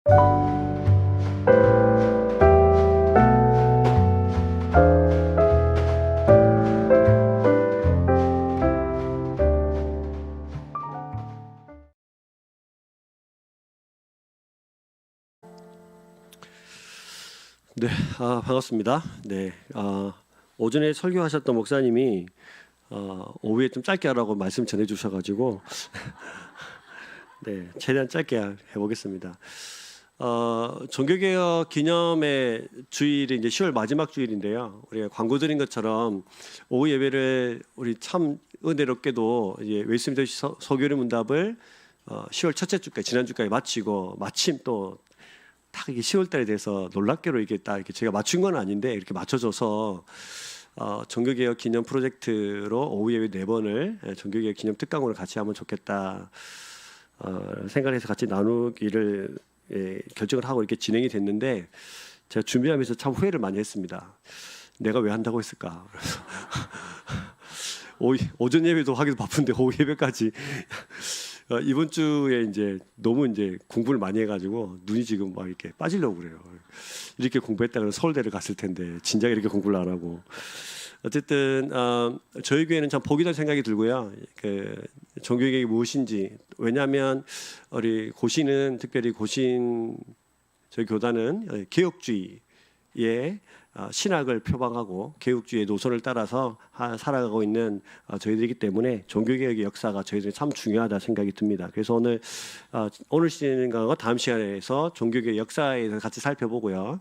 네, 반갑습니다. 네, 오전에 설교하셨던 목사님이 오후에 좀 짧게 하라고 말씀 전해주셔가지고 네, 최대한 짧게 해보겠습니다. 종교개혁 기념의 주일이 이제 10월 마지막 주일인데요. 우리가 광고 드린 것처럼 오후 예배를 우리 참 은혜롭게도 이제 웨스트민스터 소교리 문답을 10월 첫째 주까지 지난주까지 마치고 마침 또 딱 이게 10월달에 돼서 놀랍게로 이게 딱 이렇게 제가 맞춘 건 아닌데 이렇게 맞춰줘서 종교개혁 기념 프로젝트로 오후 예배 4번을 종교개혁 기념 특강으로 같이 하면 좋겠다 생각해서 같이 나누기를 결정을 하고 이렇게 진행이 됐는데 제가 준비하면서 참 후회를 많이 했습니다. 내가 왜 한다고 했을까? 그래서 오전 예배도 하기도 바쁜데 오후 예배까지 이번 주에 이제 너무 이제 공부를 많이 해가지고 눈이 지금 막 이렇게 빠지려고 그래요. 이렇게 공부했다가 서울대를 갔을 텐데 진작 이렇게 공부를 안 하고 어쨌든 저희 교회는 참 복이라는 생각이 들고요. 그 종교개혁이 무엇인지 왜냐하면 우리 고신은 특별히 고신 저희 교단은 개혁주의의 신학을 표방하고 개혁주의의 노선을 따라서 살아가고 있는 저희들이기 때문에 종교개혁의 역사가 저희들이 참 중요하다 생각이 듭니다. 그래서 오늘 시간과 다음 시간에서 종교개혁 역사에 대해서 같이 살펴보고요.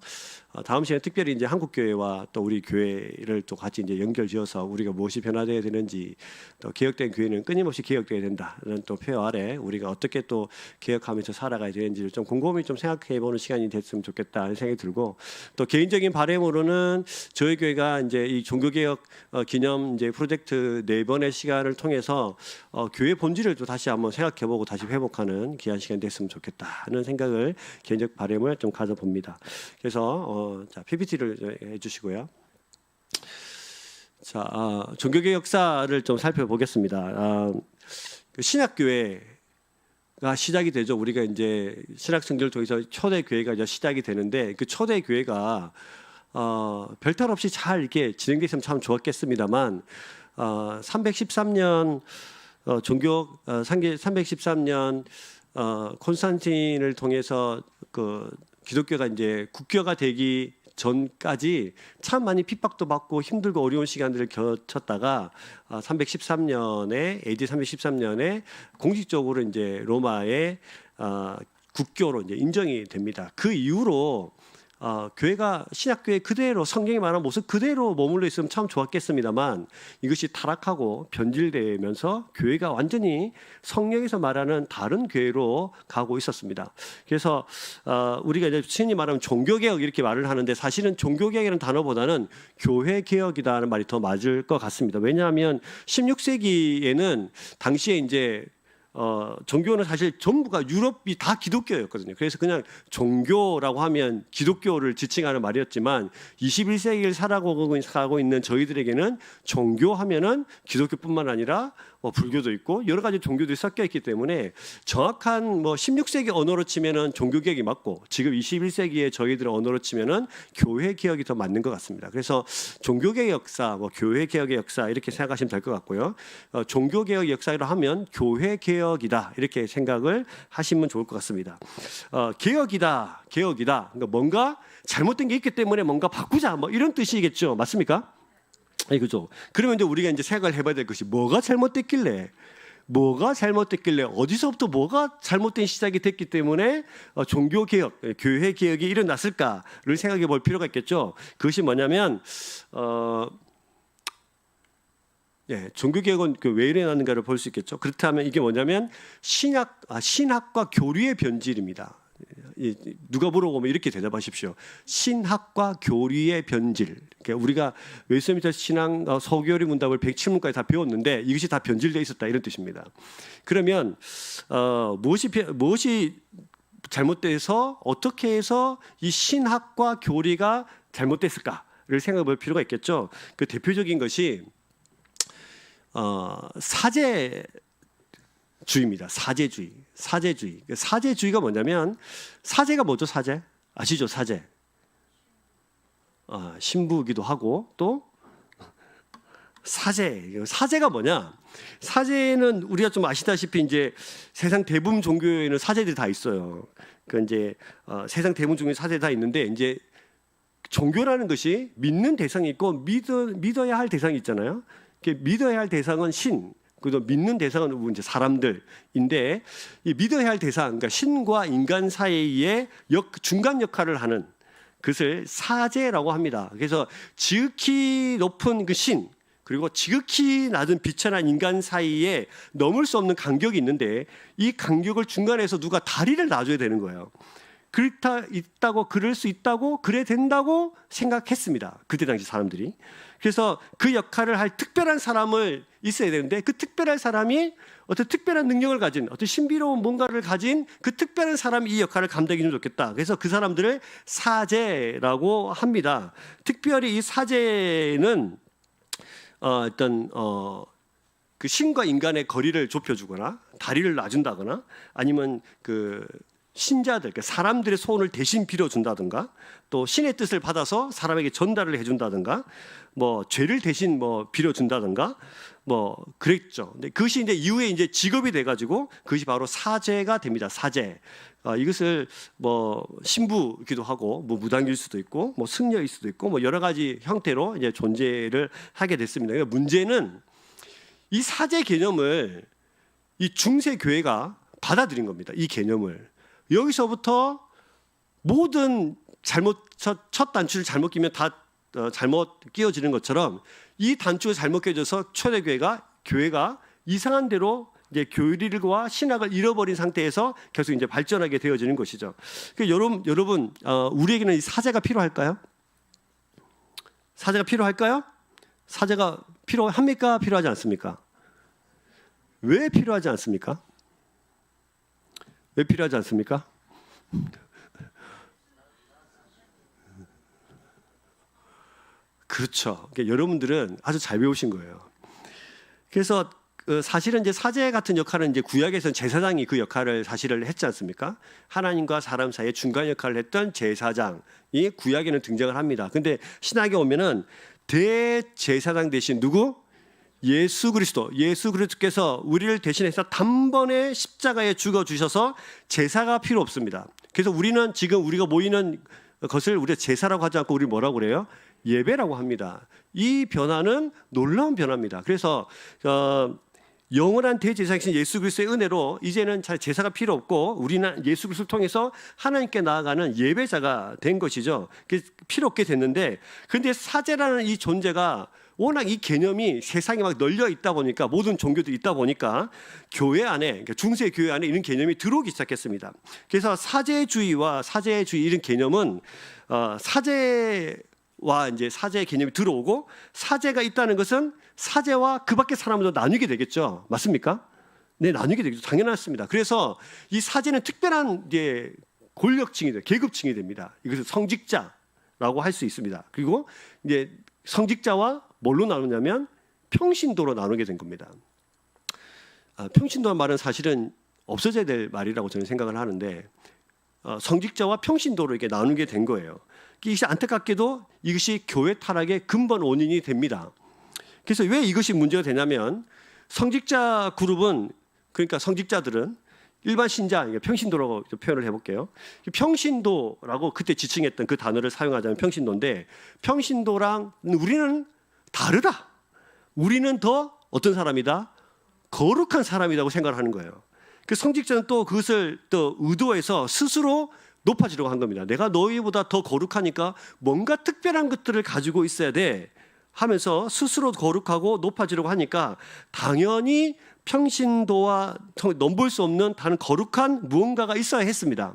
다음 시간에 특별히 이제 한국교회와 또 우리 교회를 또 같이 이제 연결지어서 우리가 무엇이 변화되어야 되는지 또 개혁된 교회는 끊임없이 개혁되어야 된다는 또 표 아래 우리가 어떻게 또 개혁하면서 살아가야 되는지를 좀 곰곰이 좀 생각해보는 시간이 됐으면 좋겠다는 생각이 들고 또 개인적인 바람으로는 저희 교회가 이제 이 종교개혁 기념 이제 프로젝트 4번의 시간을 통해서 교회 본질을 또 다시 한번 생각해보고 다시 회복하는 귀한 시간이 됐으면 좋겠다는 생각을 개인적 바람을 좀 가져봅니다. 그래서 자, PPT를 해주시고요. 자, 종교개혁 역사를 좀 살펴보겠습니다. 신학교회가 시작이 되죠. 우리가 이제 신학성경을 통해서 초대 교회가 이제 시작이 되는데 그 초대 교회가 별탈 없이 잘 이렇게 진행됐으면 참 좋았겠습니다만 313년 313년 콘스탄틴을 통해서 그 기독교가 이제 국교가 되기 전까지 참 많이 핍박도 받고 힘들고 어려운 시간들을 거쳤다가 313년에 AD 313년에 공식적으로 이제 로마의 국교로 이제 인정이 됩니다. 그 이후로 교회가 신학교회 그대로 성경에 말한 모습 그대로 머물러 있으면 참 좋았겠습니다만 이것이 타락하고 변질되면서 교회가 완전히 성경에서 말하는 다른 교회로 가고 있었습니다. 그래서 우리가 이제 신이 말하면 종교개혁 이렇게 말을 하는데 사실은 종교개혁이라는 단어보다는 교회개혁이라는 말이 더 맞을 것 같습니다. 왜냐하면 16세기에는 당시에 이제 종교는 사실 전부가 유럽이 다 기독교였거든요. 그래서 그냥 종교라고 하면 기독교를 지칭하는 말이었지만 21세기를 살아가고 있는 저희들에게는 종교하면은 기독교뿐만 아니라 불교도 있고 여러 가지 종교들이 섞여 있기 때문에 정확한 16세기 언어로 치면은 종교개혁이 맞고 지금 21세기의 저희들의 언어로 치면은 교회개혁이 더 맞는 것 같습니다. 그래서 종교개혁 역사, 교회개혁의 역사 이렇게 생각하시면 될 것 같고요. 종교개혁 역사로 하면 교회개혁이다 이렇게 생각을 하시면 좋을 것 같습니다. 개혁이다. 그러니까 뭔가 잘못된 게 있기 때문에 뭔가 바꾸자 이런 뜻이겠죠. 맞습니까? 그죠. 그러면 이제 우리가 이제 생각을 해봐야 될 것이 뭐가 잘못됐길래 어디서부터 뭐가 잘못된 시작이 됐기 때문에 종교개혁, 교회개혁이 일어났을까를 생각해 볼 필요가 있겠죠. 그것이 뭐냐면 종교개혁은 왜 일어났는가를 볼 수 있겠죠. 그렇다면 이게 뭐냐면 신학과 교리의 변질입니다. 누가 물어보면 이렇게 대답하십시오. 신학과 교리의 변질. 그러니까 우리가 웨스트민스터 신앙 소교리 문답을 107문까지 다 배웠는데 이것이 다 변질되어 있었다 이런 뜻입니다. 그러면 무엇이 잘못돼서 어떻게 해서 이 신학과 교리가 잘못됐을까를 생각해 볼 필요가 있겠죠. 그 대표적인 것이 사제 주의입니다. 사제주의. 사제주의. 사제주의가 뭐냐면, 사제가 뭐죠? 사제 아시죠? 사제. 신부이기도 하고, 또 사제가 뭐냐? 사제는 우리가 좀 아시다시피 이제 세상 대부분 종교에는 사제들이 다 있어요. 그 이제 세상 대부분 종교에 사제 다 있는데, 이제 종교라는 것이 믿는 대상이 있고 믿어야 할 대상이 있잖아요. 믿어야 할 대상은 신, 그리고 믿는 대상은 이제 사람들인데, 이 믿어야 할 대상, 그러니까 신과 인간 사이의 중간 역할을 하는 그것을 사제라고 합니다. 그래서 지극히 높은 그 신, 그리고 지극히 낮은 비천한 인간 사이에 넘을 수 없는 간격이 있는데, 이 간격을 중간에서 누가 다리를 놔줘야 되는 거예요. 그럴 수 있다고, 그래 된다고 생각했습니다. 그때 당시 사람들이. 그래서 그 역할을 할 특별한 사람을 있어야 되는데, 그 특별한 사람이 어떤 특별한 능력을 가진, 어떤 신비로운 뭔가를 가진 그 특별한 사람이 이 역할을 감당해 주면 좋겠다. 그래서 그 사람들을 사제라고 합니다. 특별히 이 사제는 그 신과 인간의 거리를 좁혀주거나 다리를 놔준다거나, 아니면 그 신자들, 그러니까 사람들의 소원을 대신 빌어준다든가, 또 신의 뜻을 받아서 사람에게 전달을 해준다든가, 뭐 죄를 대신 뭐 빌어준다든가, 뭐 그랬죠. 근데 그것이 이제 이후에 이제 직업이 돼가지고 그것이 바로 사제가 됩니다. 사제. 이것을 뭐 신부이기도 하고, 뭐 무당일 수도 있고, 뭐 승려일 수도 있고, 뭐 여러 가지 형태로 이제 존재를 하게 됐습니다. 그러니까 문제는 이 사제 개념을 이 중세 교회가 받아들인 겁니다. 이 개념을. 여기서부터 모든 첫 단추를 잘못 끼면 다 잘못 끼워지는 것처럼, 이 단추가 잘못 끼워져서 교회가 이상한 대로 이제 교리과 신학을 잃어버린 상태에서 계속 이제 발전하게 되어지는 것이죠. 그러니까 여러분, 우리에게는 이 사제가 필요할까요? 사제가 필요할까요? 사제가 필요합니까? 필요하지 않습니까? 왜 필요하지 않습니까? 왜 필요하지 않습니까? 그렇죠. 그러니까 여러분들은 아주 잘 배우신 거예요. 그래서 사실은 이제 사제 같은 역할은 이제 구약에서는 제사장이 그 역할을 사실을 했지 않습니까? 하나님과 사람 사이의 중간 역할을 했던 제사장이 구약에는 등장을 합니다. 근데 신약에 오면은 대제사장 대신 누구? 예수 그리스도께서 우리를 대신해서 단번에 십자가에 죽어 주셔서 제사가 필요 없습니다. 그래서 우리는 지금 우리가 모이는 것을 우리가 제사라고 하지 않고 우리 뭐라고 그래요? 예배라고 합니다. 이 변화는 놀라운 변화입니다. 그래서 영원한 대제사장이신 예수 그리스도의 은혜로 이제는 제사가 필요 없고, 우리는 예수 그리스도를 통해서 하나님께 나아가는 예배자가 된 것이죠. 필요 없게 됐는데, 그런데 사제라는 이 존재가 워낙 이 개념이 세상에 막 널려 있다 보니까, 모든 종교들이 있다 보니까 교회 안에, 그러니까 중세 교회 안에 이런 개념이 들어오기 시작했습니다. 그래서 사제주의와 사제주의 이런 개념은 사제와 이제 사제의 개념이 들어오고, 사제가 있다는 것은 사제와 그 밖의 사람도 나뉘게 되겠죠. 맞습니까? 네, 나뉘게 되겠죠. 당연했습니다. 그래서 이 사제는 특별한 이제 계급층이 됩니다. 이것을 성직자라고 할 수 있습니다. 그리고 이제 성직자와 뭘로 나누냐면 평신도로 나누게 된 겁니다. 평신도란 말은 사실은 없어져야 될 말이라고 저는 생각을 하는데, 성직자와 평신도로 이렇게 나누게 된 거예요. 이것이 안타깝게도 이것이 교회 타락의 근본 원인이 됩니다. 그래서 왜 이것이 문제가 되냐면, 성직자 그룹은, 그러니까 성직자들은 일반 신자, 평신도라고 표현을 해볼게요. 평신도라고 그때 지칭했던 그 단어를 사용하자면 평신도인데, 평신도랑 우리는 다르다. 우리는 더 어떤 사람이다? 거룩한 사람이라고 생각을 하는 거예요. 그 성직자는 또 그것을 또 의도해서 스스로 높아지려고 한 겁니다. 내가 너희보다 더 거룩하니까 뭔가 특별한 것들을 가지고 있어야 돼 하면서 스스로 거룩하고 높아지려고 하니까, 당연히 평신도와 넘볼 수 없는 다른 거룩한 무언가가 있어야 했습니다.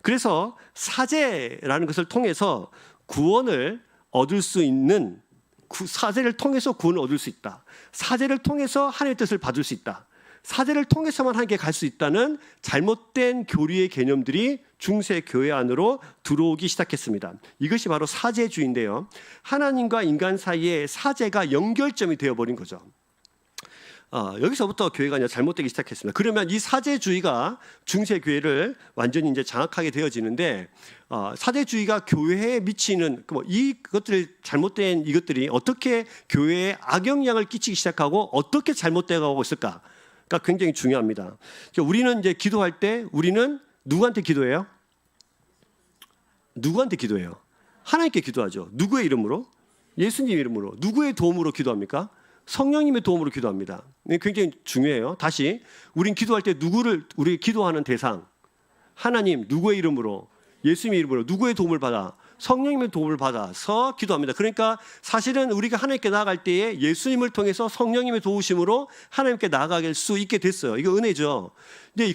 그래서 사제라는 것을 통해서 구원을 얻을 수 있는, 사제를 통해서 구원을 얻을 수 있다. 사제를 통해서 하나님의 뜻을 받을 수 있다. 사제를 통해서만 하나님께 갈 수 있다는 잘못된 교리의 개념들이 중세 교회 안으로 들어오기 시작했습니다. 이것이 바로 사제주의인데요. 하나님과 인간 사이에 사제가 연결점이 되어버린 거죠. 여기서부터 교회가 이제 잘못되기 시작했습니다. 그러면 이 사제주의가 중세 교회를 완전히 이제 장악하게 되어지는데, 사제주의가 교회에 미치는 이것들 잘못된 이것들이 어떻게 교회에 악영향을 끼치기 시작하고 어떻게 잘못되어 가고 있을까가 굉장히 중요합니다. 우리는 이제 기도할 때 우리는 누구한테 기도해요? 누구한테 기도해요? 하나님께 기도하죠. 누구의 이름으로? 예수님 이름으로. 누구의 도움으로 기도합니까? 성령님의 도움으로 기도합니다. 굉장히 중요해요. 다시, 우린 기도할 때 우리 기도하는 대상, 하나님, 누구의 이름으로? 예수님의 이름으로. 누구의 도움을 받아? 성령님의 도움을 받아서 기도합니다. 그러니까 사실은 우리가 하나님께 나아갈 때에 예수님을 통해서 성령님의 도우심으로 하나님께 나아갈 수 있게 됐어요. 이거 은혜죠.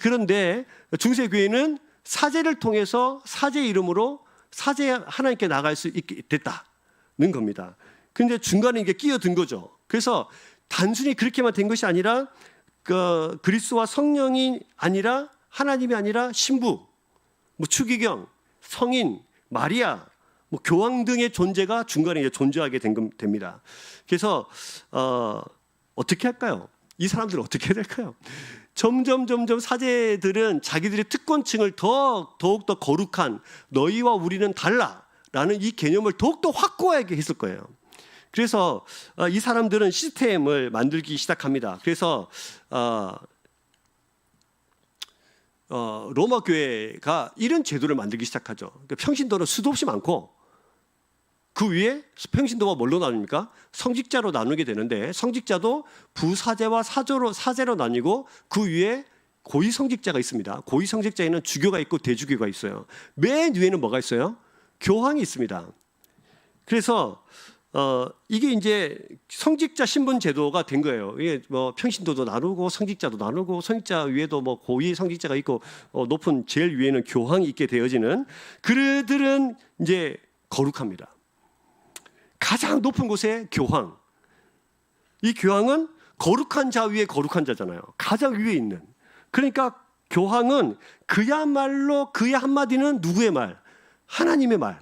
그런데 중세교회는 사제를 통해서 사제의 이름으로 하나님께 나아갈 수 있게 됐다는 겁니다. 근데 중간에 이게 끼어든 거죠. 그래서 단순히 그렇게만 된 것이 아니라 그리스도와 성령이 아니라 하나님이 아니라 신부, 추기경, 성인, 마리아, 교황 등의 존재가 중간에 이제 존재하게 됩니다. 그래서 어떻게 할까요? 이 사람들은 어떻게 해야 될까요? 점점 사제들은 자기들의 특권층을 더욱더 거룩한 너희와 우리는 달라라는 이 개념을 더욱더 확고하게 했을 거예요. 그래서 이 사람들은 시스템을 만들기 시작합니다. 그래서 로마 교회가 이런 제도를 만들기 시작하죠. 평신도는 수도 없이 많고, 그 위에 평신도가 뭘로 나눕니까? 성직자로 나누게 되는데, 성직자도 부사제와 사제로 나뉘고, 그 위에 고위 성직자가 있습니다. 고위 성직자에는 주교가 있고 대주교가 있어요. 맨 위에는 뭐가 있어요? 교황이 있습니다. 그래서 이게 이제 성직자 신분 제도가 된 거예요. 이게 평신도도 나누고 성직자도 나누고, 성직자 위에도 고위 성직자가 있고, 높은 제일 위에는 교황이 있게 되어지는, 그들은 이제 거룩합니다. 가장 높은 곳에 교황. 이 교황은 거룩한 자 위에 거룩한 자잖아요. 가장 위에 있는. 그러니까 교황은 그야말로 그의 한마디는 누구의 말? 하나님의 말.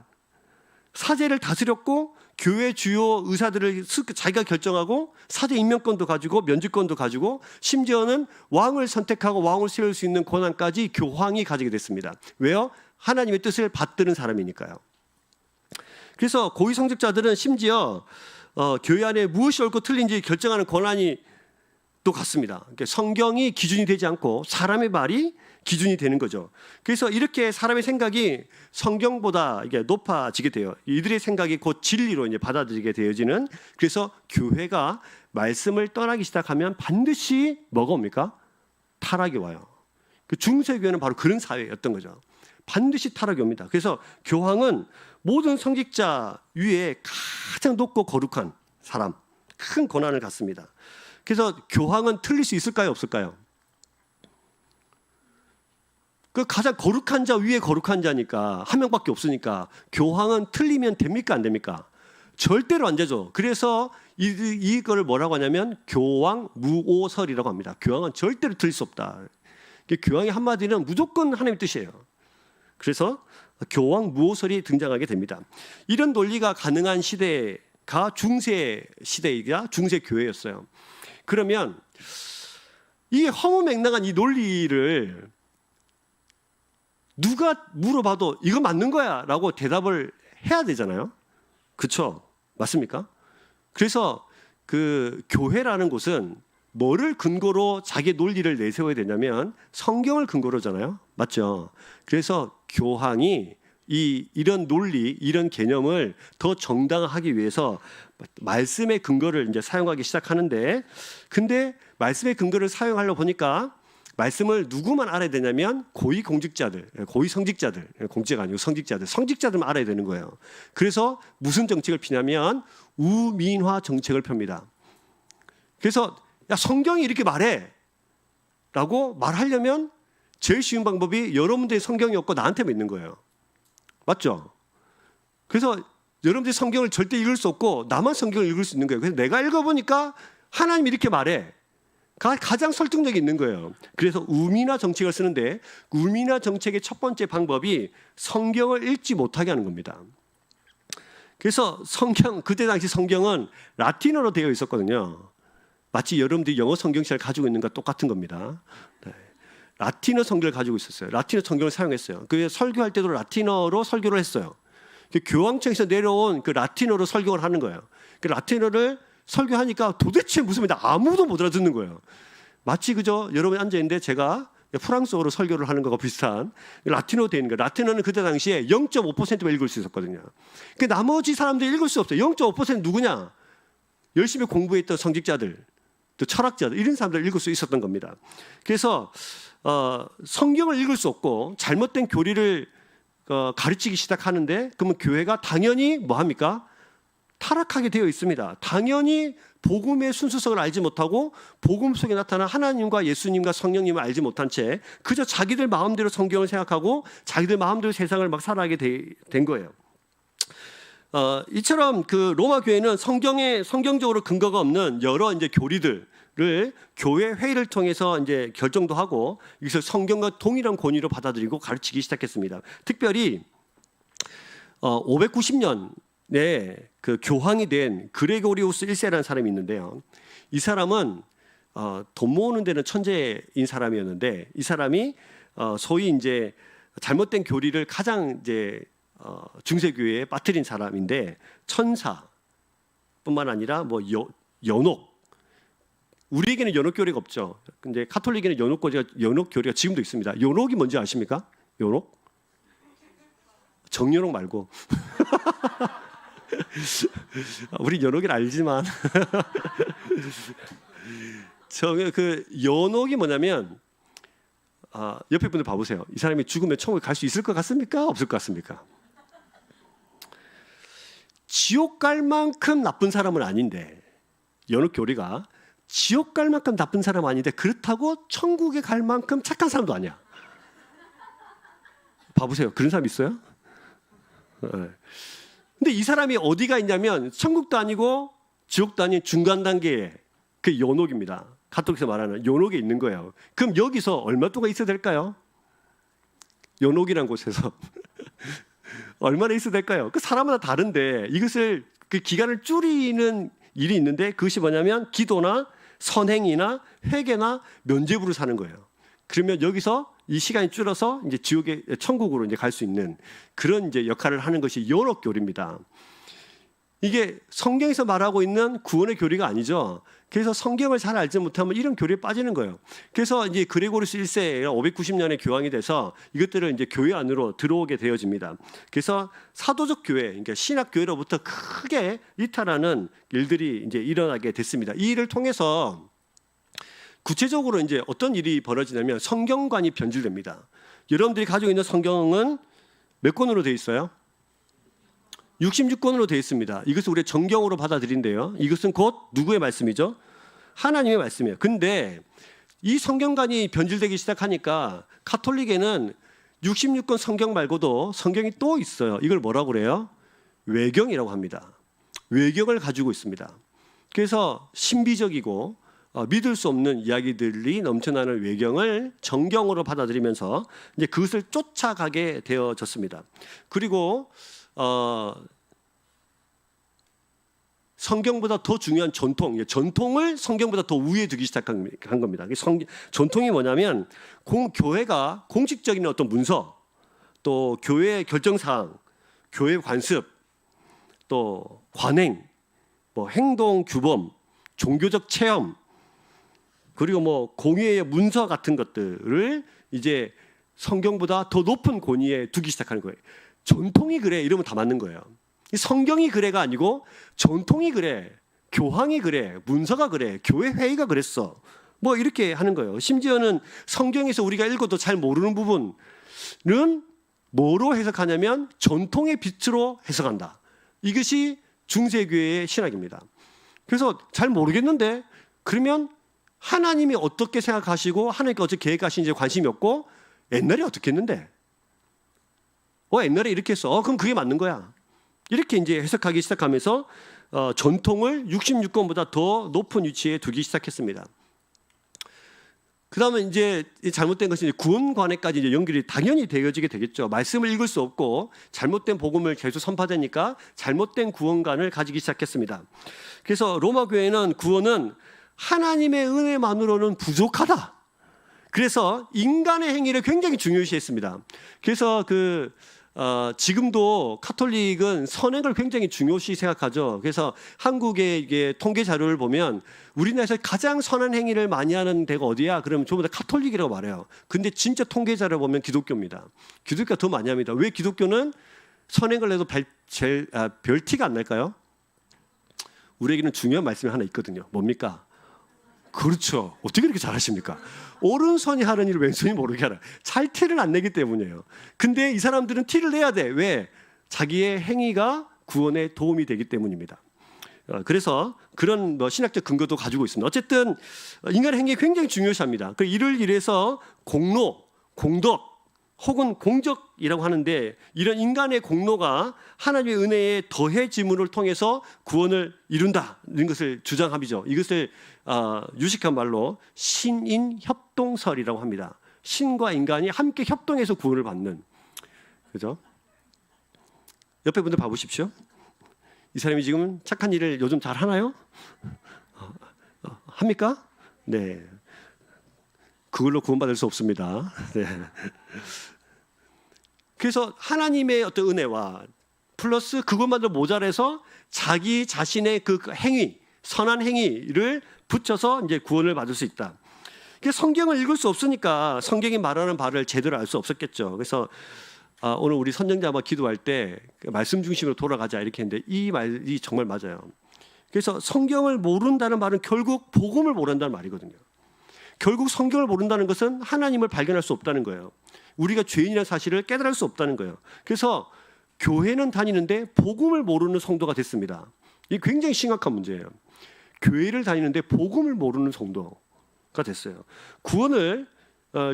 사제를 다스렸고, 교회 주요 의사들을 자기가 결정하고, 사제 임명권도 가지고 면직권도 가지고, 심지어는 왕을 선택하고 왕을 세울 수 있는 권한까지 교황이 가지게 됐습니다. 왜요? 하나님의 뜻을 받드는 사람이니까요. 그래서 고위 성직자들은 심지어 교회 안에 무엇이 옳고 틀린지 결정하는 권한이 또 같습니다. 그러니까 성경이 기준이 되지 않고 사람의 말이 기준이 되는 거죠. 그래서 이렇게 사람의 생각이 성경보다 이게 높아지게 돼요. 이들의 생각이 곧 진리로 이제 받아들이게 되어지는. 그래서 교회가 말씀을 떠나기 시작하면 반드시 뭐가 옵니까? 타락이 와요. 그 중세교회는 바로 그런 사회였던 거죠. 반드시 타락이 옵니다. 그래서 교황은 모든 성직자 위에 가장 높고 거룩한 사람, 큰 권한을 갖습니다. 그래서 교황은 틀릴 수 있을까요, 없을까요? 그 가장 거룩한 자 위에 거룩한 자니까, 한 명밖에 없으니까 교황은 틀리면 됩니까, 안 됩니까? 절대로 안 되죠. 그래서 이거를 뭐라고 하냐면 교황 무오설이라고 합니다. 교황은 절대로 틀릴 수 없다. 교황의 한마디는 무조건 하나님의 뜻이에요. 그래서 교황 무오설이 등장하게 됩니다. 이런 논리가 가능한 시대가 중세 시대이자 중세 교회였어요. 그러면 이 허무맹랑한 이 논리를 누가 물어봐도 이거 맞는 거야 라고 대답을 해야 되잖아요. 그렇죠? 맞습니까? 그래서 그 교회라는 곳은 뭐를 근거로 자기 논리를 내세워야 되냐면 성경을 근거로잖아요. 맞죠? 그래서 교황이 이런 논리, 이런 개념을 더 정당화하기 위해서 말씀의 근거를 이제 사용하기 시작하는데, 근데 말씀의 근거를 사용하려 보니까 말씀을 누구만 알아야 되냐면 고위 공직자들, 고위 성직자들, 공직자가 아니고 성직자들만 알아야 되는 거예요. 그래서 무슨 정책을 피냐면 우민화 정책을 펴니다. 그래서 야, 성경이 이렇게 말해 라고 말하려면 제일 쉬운 방법이 여러분들의 성경이 없고 나한테만 있는 거예요. 맞죠? 그래서 여러분들이 성경을 절대 읽을 수 없고 나만 성경을 읽을 수 있는 거예요. 그래서 내가 읽어보니까 하나님이 이렇게 말해. 가장 설득력이 있는 거예요. 그래서 우민화 정책을 쓰는데, 우민화 정책의 첫 번째 방법이 성경을 읽지 못하게 하는 겁니다. 그래서 그때 당시 성경은 라틴어로 되어 있었거든요. 마치 여러분들이 영어 성경책을 가지고 있는 것과 똑같은 겁니다. 네. 라틴어 성경을 가지고 있었어요. 라틴어 성경을 사용했어요. 그 설교할 때도 라틴어로 설교를 했어요. 교황청에서 내려온 그 라틴어로 설교를 하는 거예요. 그 라틴어를 설교하니까 도대체 무슨 말인지 아무도 못 알아듣는 거예요. 마치 그저 여러분이 앉아 있는데 제가 프랑스어로 설교를 하는 거가 비슷한 라틴어로 되어 있는 거예요. 라틴어는 그때 당시에 0.5%만 읽을 수 있었거든요. 그 나머지 사람들이 읽을 수 없어요. 0.5% 누구냐? 열심히 공부했던 성직자들, 또 철학자들, 이런 사람들 읽을 수 있었던 겁니다. 그래서 성경을 읽을 수 없고 잘못된 교리를 가르치기 시작하는데 그러면 교회가 당연히 뭐 합니까? 타락하게 되어 있습니다. 당연히 복음의 순수성을 알지 못하고 복음 속에 나타난 하나님과 예수님과 성령님을 알지 못한 채 그저 자기들 마음대로 성경을 생각하고 자기들 마음대로 세상을 막 살아가게 된 거예요. 이처럼 그 로마 교회는 성경적으로 근거가 없는 여러 이제 교리들을 교회 회의를 통해서 이제 결정도 하고 이것을 성경과 동일한 권위로 받아들이고 가르치기 시작했습니다. 특별히 590년에 그 교황이 된 그레고리우스 1세라는 사람이 있는데요. 이 사람은 돈 모으는 데는 천재인 사람이었는데 이 사람이 소위 이제 잘못된 교리를 가장 이제 중세교회에 빠뜨린 사람인데 천사뿐만 아니라 뭐 연옥, 우리에게는 연옥교리가 없죠. 근데 카톨릭에는 연옥교리가 지금도 있습니다. 연옥이 뭔지 아십니까? 연옥? 정연옥 말고 우리 연옥을 알지만 그 연옥이 뭐냐면 옆에 분들 봐보세요. 이 사람이 죽으면 천국에 갈 수 있을 것 같습니까? 없을 것 같습니까? 지옥 갈 만큼 나쁜 사람은 아닌데 연옥교리가 지옥 갈 만큼 나쁜 사람은 아닌데 그렇다고 천국에 갈 만큼 착한 사람도 아니야. 봐보세요. 그런 사람 있어요? 근데 이 사람이 어디가 있냐면 천국도 아니고 지옥도 아닌 중간 단계의 그 연옥입니다. 가톨릭에서 말하는 연옥에 있는 거예요. 그럼 여기서 얼마 동안 있어야 될까요? 연옥이란 곳에서 얼마나 있어야 될까요? 그 사람마다 다른데 이것을 그 기간을 줄이는 일이 있는데 그것이 뭐냐면 기도나 선행이나 회개나 면죄부를 사는 거예요. 그러면 여기서 이 시간이 줄어서 이제 천국으로 이제 갈 수 있는 그런 이제 역할을 하는 것이 연옥교리입니다. 이게 성경에서 말하고 있는 구원의 교리가 아니죠. 그래서 성경을 잘 알지 못하면 이런 교리에 빠지는 거예요. 그래서 이제 그레고리우스 1세가 590년에 교황이 돼서 이것들을 이제 교회 안으로 들어오게 되어집니다. 그래서 사도적 교회, 그러니까 신학 교회로부터 크게 이탈하는 일들이 이제 일어나게 됐습니다. 이 일을 통해서 구체적으로 이제 어떤 일이 벌어지냐면 성경관이 변질됩니다. 여러분들이 가지고 있는 성경은 몇 권으로 되어 있어요? 66권으로 되어 있습니다. 이것을 우리가 정경으로 받아들인대요. 이것은 곧 누구의 말씀이죠? 하나님의 말씀이에요. 근데 이 성경관이 변질되기 시작하니까 가톨릭에는 66권 성경 말고도 성경이 또 있어요. 이걸 뭐라고 그래요? 외경이라고 합니다. 외경을 가지고 있습니다. 그래서 신비적이고 믿을 수 없는 이야기들이 넘쳐나는 외경을 정경으로 받아들이면서 이제 그것을 쫓아가게 되어졌습니다. 그리고 성경보다 더 중요한 전통을 성경보다 더 위에 두기 시작한 겁니다. 전통이 뭐냐면 교회가 공식적인 어떤 문서, 또 교회 결정사항, 교회 관습, 또 관행, 뭐 행동 규범, 종교적 체험, 그리고 뭐 공예의 문서 같은 것들을 이제 성경보다 더 높은 권위에 두기 시작하는 거예요. 전통이 그래 이러면 다 맞는 거예요. 성경이 그래가 아니고 전통이 그래, 교황이 그래, 문서가 그래, 교회 회의가 그랬어, 뭐 이렇게 하는 거예요. 심지어는 성경에서 우리가 읽어도 잘 모르는 부분은 뭐로 해석하냐면 전통의 빛으로 해석한다. 이것이 중세교회의 신학입니다. 그래서 잘 모르겠는데 그러면 하나님이 어떻게 생각하시고 하나님께 어떻게 계획하시는지 관심이 없고 옛날에 어떻게 했는데 옛날에 이렇게 했어. 그럼 그게 맞는 거야. 이렇게 이제 해석하기 시작하면서 전통을 66권보다 더 높은 위치에 두기 시작했습니다. 그 다음에 이제 잘못된 것은 구원관에까지 이제 연결이 당연히 되어지게 되겠죠. 말씀을 읽을 수 없고 잘못된 복음을 계속 선포되니까 잘못된 구원관을 가지기 시작했습니다. 그래서 로마 교회는 구원은 하나님의 은혜만으로는 부족하다. 그래서 인간의 행위를 굉장히 중요시했습니다. 그래서 지금도 카톨릭은 선행을 굉장히 중요시 생각하죠. 그래서 한국의 이게 통계 자료를 보면 우리나라에서 가장 선한 행위를 많이 하는 데가 어디야? 그러면 전부 다 카톨릭이라고 말해요. 근데 진짜 통계 자료를 보면 기독교입니다. 기독교가 더 많이 합니다. 왜 기독교는 선행을 해도 별 티가 안 날까요? 우리에게는 중요한 말씀이 하나 있거든요. 뭡니까? 그렇죠. 어떻게 이렇게 잘하십니까? 오른손이 하는 일을 왼손이 모르게 하라. 잘 티를 안 내기 때문이에요. 근데 이 사람들은 티를 내야 돼. 왜? 자기의 행위가 구원에 도움이 되기 때문입니다. 그래서 그런 신학적 근거도 가지고 있습니다. 어쨌든 인간의 행위가 굉장히 중요시합니다. 이를 위해서 공로, 공덕 혹은 공적이라고 하는데 이런 인간의 공로가 하나님의 은혜에 더해짐을 통해서 구원을 이룬다 이런 것을 주장함이죠. 이것을 유식한 말로 신인협동설이라고 합니다. 신과 인간이 함께 협동해서 구원을 받는, 그죠? 옆에 분들 봐보십시오. 이 사람이 지금 착한 일을 요즘 잘 하나요? 합니까? 네. 그걸로 구원받을 수 없습니다. 네. 그래서 하나님의 어떤 은혜와 플러스 그것만도 모자라서 자기 자신의 그 행위, 선한 행위를 붙여서 이제 구원을 받을 수 있다. 그래서 성경을 읽을 수 없으니까 성경이 말하는 바를 제대로 알 수 없었겠죠. 그래서 오늘 우리 선정자와 기도할 때 말씀 중심으로 돌아가자 이렇게 했는데 이 말이 정말 맞아요. 그래서 성경을 모른다는 말은 결국 복음을 모른다는 말이거든요. 결국 성경을 모른다는 것은 하나님을 발견할 수 없다는 거예요. 우리가 죄인이라는 사실을 깨달을 수 없다는 거예요. 그래서 교회는 다니는데 복음을 모르는 성도가 됐습니다. 이게 굉장히 심각한 문제예요. 교회를 다니는데 복음을 모르는 성도가 됐어요. 구원을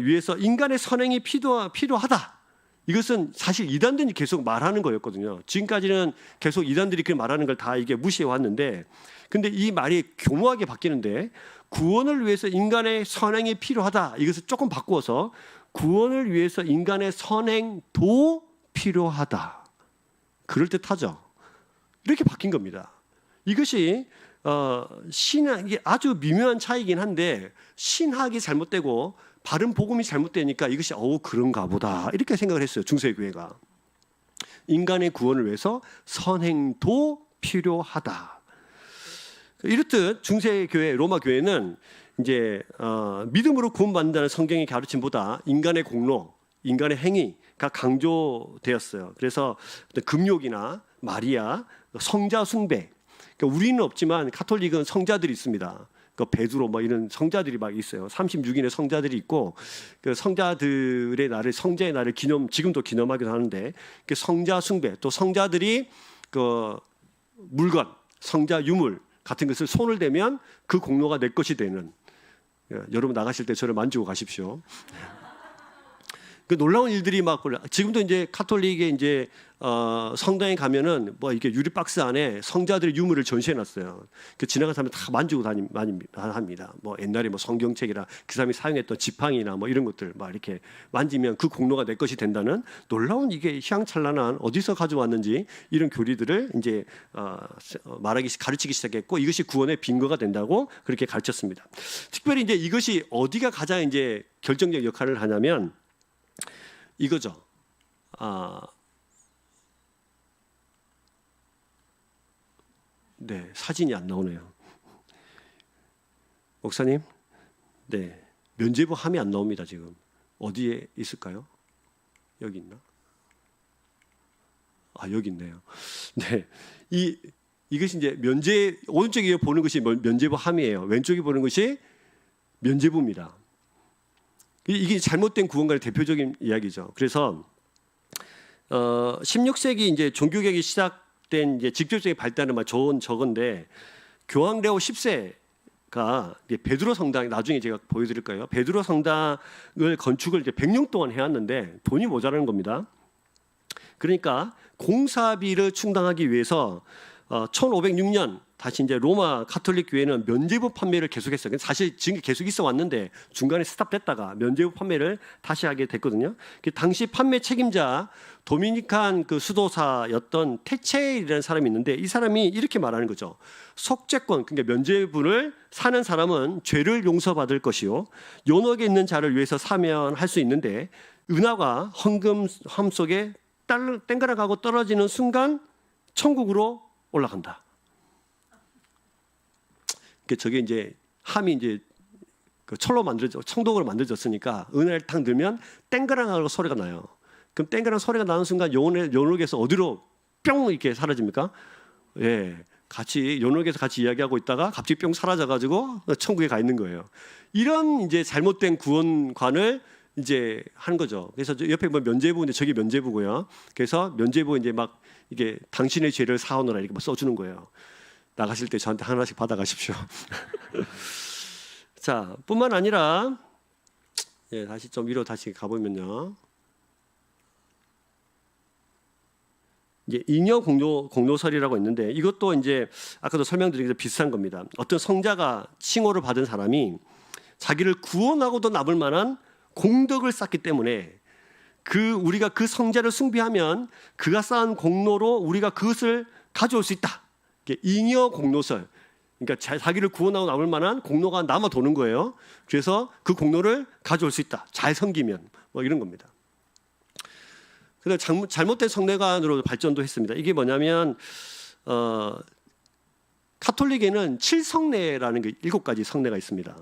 위해서 인간의 선행이 필요하다. 이것은 사실 이단들이 계속 말하는 거였거든요. 지금까지는 계속 이단들이 그 말하는 걸 다 이게 무시해 왔는데, 근데 이 말이 교묘하게 바뀌는데 구원을 위해서 인간의 선행이 필요하다. 이것을 조금 바꾸어서 구원을 위해서 인간의 선행도 필요하다. 그럴듯하죠. 이렇게 바뀐 겁니다. 이것이 신학이 아주 미묘한 차이긴 한데 신학이 잘못되고 바른 복음이 잘못되니까 이것이 그런가 보다 이렇게 생각을 했어요. 중세교회가. 인간의 구원을 위해서 선행도 필요하다. 이렇듯 중세교회 로마 교회는 이제 믿음으로 구원받는다는 성경의 가르침보다 인간의 공로, 인간의 행위가 강조되었어요. 그래서 금욕이나 마리아, 성자 숭배. 그러니까 우리는 없지만 가톨릭은 성자들이 있습니다. 베드로 이런 성자들이 막 있어요. 36인의 성자들이 있고 그 성자들의 날을 성자의 날을 지금도 기념하기도 하는데 그 성자 숭배 또 성자들이 그 물건, 성자 유물 같은 것을 손을 대면 그 공로가 내 것이 되는. 여러분 나가실 때 저를 만지고 가십시오. 그 놀라운 일들이 지금도 이제 카톨릭에 이제 성당에 가면은 이렇게 유리 박스 안에 성자들의 유물을 전시해놨어요. 그 지나가는 사람들 다 만지고 합니다. 옛날에 성경책이나 그 사람이 사용했던 지팡이나 이런 것들 이렇게 만지면 그 공로가 내 것이 된다는 놀라운 이게 희망찬란한 어디서 가져왔는지 이런 교리들을 이제 가르치기 시작했고 이것이 구원의 빈거가 된다고 그렇게 가르쳤습니다. 특별히 이제 이것이 어디가 가장 이제 결정적 역할을 하냐면 이거죠. 네, 사진이 안 나오네요. 목사님, 네, 면죄부 함이 안 나옵니다. 지금 어디에 있을까요? 여기 있나? 여기 있네요. 네, 이것이 이제 오른쪽에 보는 것이 면죄부 함이에요. 왼쪽에 보는 것이 면죄부입니다. 이게 잘못된 구원과의 대표적인 이야기죠. 그래서 16세기 이제 종교개혁이 시작된 이제 직접적인 발달은 좋은 저건데 교황 레오 10세가 베드로 성당 나중에 제가 보여드릴 거예요. 베드로 성당을 건축을 이제 100년 동안 해왔는데 돈이 모자라는 겁니다. 그러니까 공사비를 충당하기 위해서 1506년 다시 이제 로마 가톨릭 교회는 면죄부 판매를 계속했어요. 사실 지금 계속 있어 왔는데 중간에 스탑됐다가 면죄부 판매를 다시 하게 됐거든요. 당시 판매 책임자 도미니칸 그 수도사였던 테체일이라는 사람이 있는데 이 사람이 이렇게 말하는 거죠. 속죄권, 그러니까 면죄부를 사는 사람은 죄를 용서받을 것이요 연옥에 있는 자를 위해서 사면 할 수 있는데 은하가 헌금함 속에 땡그랑하고 떨어지는 순간 천국으로 올라간다. 저게 이제 함이 이제 그 철로 청동으로 만들어졌으니까 은하를 탁 넣으면 땡그랑하고 소리가 나요. 그럼 땡그랑 소리가 나는 순간 연옥에서 어디로 뿅 이렇게 사라집니까? 예, 같이 연옥에서 같이 이야기하고 있다가 갑자기 뿅 사라져가지고 천국에 가 있는 거예요. 이런 이제 잘못된 구원관을 이제 하는 거죠. 그래서 옆에 뭐 면죄부인데 저게 면죄부고요. 그래서 면죄부 이제 막 이게 당신의 죄를 사오너라 이렇게 막 써주는 거예요. 나가실 때 저한테 하나씩 받아가십시오. 자, 뿐만 아니라 예, 다시 좀 위로 다시 가보면요. 이제 잉여 공로설이라고 있는데 이것도 이제 아까도 설명드린 게 비슷한 겁니다. 어떤 성자가 칭호를 받은 사람이 자기를 구원하고도 남을 만한 공덕을 쌓기 때문에 우리가 그 성자를 숭배하면 그가 쌓은 공로로 우리가 그것을 가져올 수 있다. 잉여 공로설. 그러니까 자기를 구원하고 남을 만한 공로가 남아 도는 거예요. 그래서 그 공로를 가져올 수 있다. 잘 섬기면 뭐 이런 겁니다. 그래서 잘못된 성례관으로 발전도 했습니다. 이게 뭐냐면 가톨릭에는 7성례라는 게 7가지 성례가 있습니다.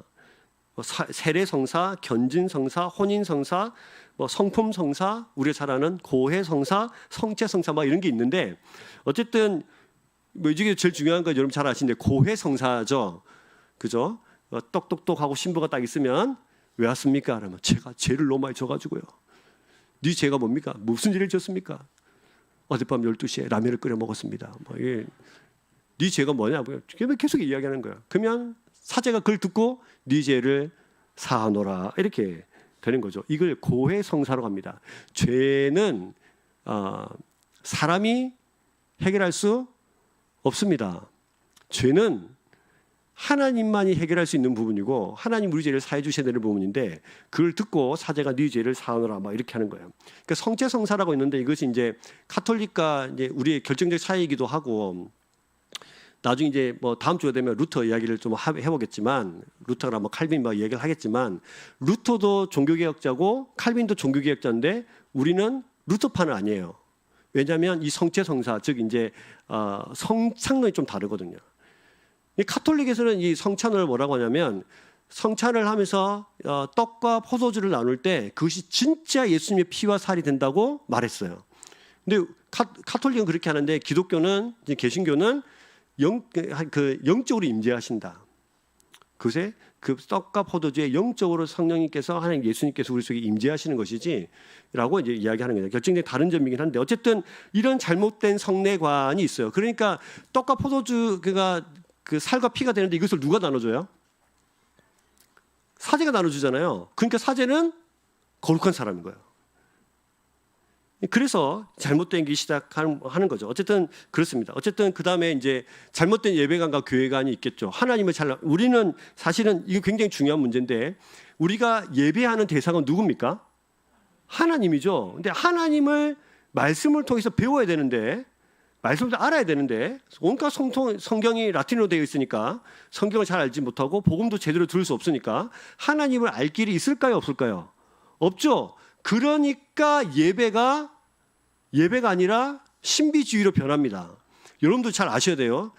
세례성사, 견진성사, 혼인성사, 뭐 성품성사, 우리가 잘 아는 고해성사, 성체성사 막 이런 게 있는데 어쨌든 뭐 이게 제일 중요한 건 여러분 잘 아시는데 고해성사죠, 그죠? 똑똑똑하고 신부가 딱 있으면 왜 왔습니까? 그러면 제가 죄를 너무 많이 져가지고요. 네 죄가 뭡니까? 무슨 죄를 졌습니까? 어젯밤 12시에 라면을 끓여 먹었습니다. 뭐 네 죄가 뭐냐? 계속 이야기하는 거야. 그러면 사제가 그걸 듣고 네 죄를 사하노라 이렇게 되는 거죠. 이걸 고해성사로 합니다. 죄는 사람이 해결할 수 없습니다. 죄는 하나님만이 해결할 수 있는 부분이고 하나님 우리 죄를 사해 주셔야 되는 부분인데 그걸 듣고 사제가 네 죄를 사하노라 막 이렇게 하는 거예요. 그러니까 성체성사라고 있는데 이것이 이제 가톨릭과 이제 우리의 결정적 차이이기도 하고 나중에 이제 뭐 다음 주가 되면 루터 이야기를 좀 해보겠지만 루터나 뭐 칼빈 막 이야기를 하겠지만 루터도 종교개혁자고 칼빈도 종교개혁자인데 우리는 루터파는 아니에요. 왜냐하면 이 성체성사 즉 이제 성찬론이 좀 다르거든요. 이 가톨릭에서는 이 성찬을 뭐라고 하냐면 성찬을 하면서 떡과 포도주를 나눌 때 그것이 진짜 예수님의 피와 살이 된다고 말했어요. 근데 가톨릭은 그렇게 하는데 기독교는 개신교는 영적으로 임재하신다. 그새 그 떡과 포도주에 영적으로 성령님께서 하나님 예수님께서 우리 속에 임재하시는 것이지라고 이제 이야기하는 거예요. 결정적인 다른 점이긴 한데 어쨌든 이런 잘못된 성례관이 있어요. 그러니까 떡과 포도주가 그 살과 피가 되는데 이것을 누가 나눠줘요? 사제가 나눠주잖아요. 그러니까 사제는 거룩한 사람인 거예요. 그래서 잘못된 게 시작하는 거죠. 어쨌든 그렇습니다. 어쨌든 그 다음에 이제 잘못된 예배관과 교회관이 있겠죠. 하나님을 우리는 사실은 이거 굉장히 중요한 문제인데 우리가 예배하는 대상은 누굽니까? 하나님이죠. 근데 하나님을 말씀을 통해서 배워야 되는데 말씀을 알아야 되는데 온갖 성경이 라틴어로 되어 있으니까 성경을 잘 알지 못하고 복음도 제대로 들을 수 없으니까 하나님을 알 길이 있을까요? 없을까요? 없죠. 그러니까 예배가 아니라 신비주의로 변합니다. 여러분도 잘 아셔야 돼요.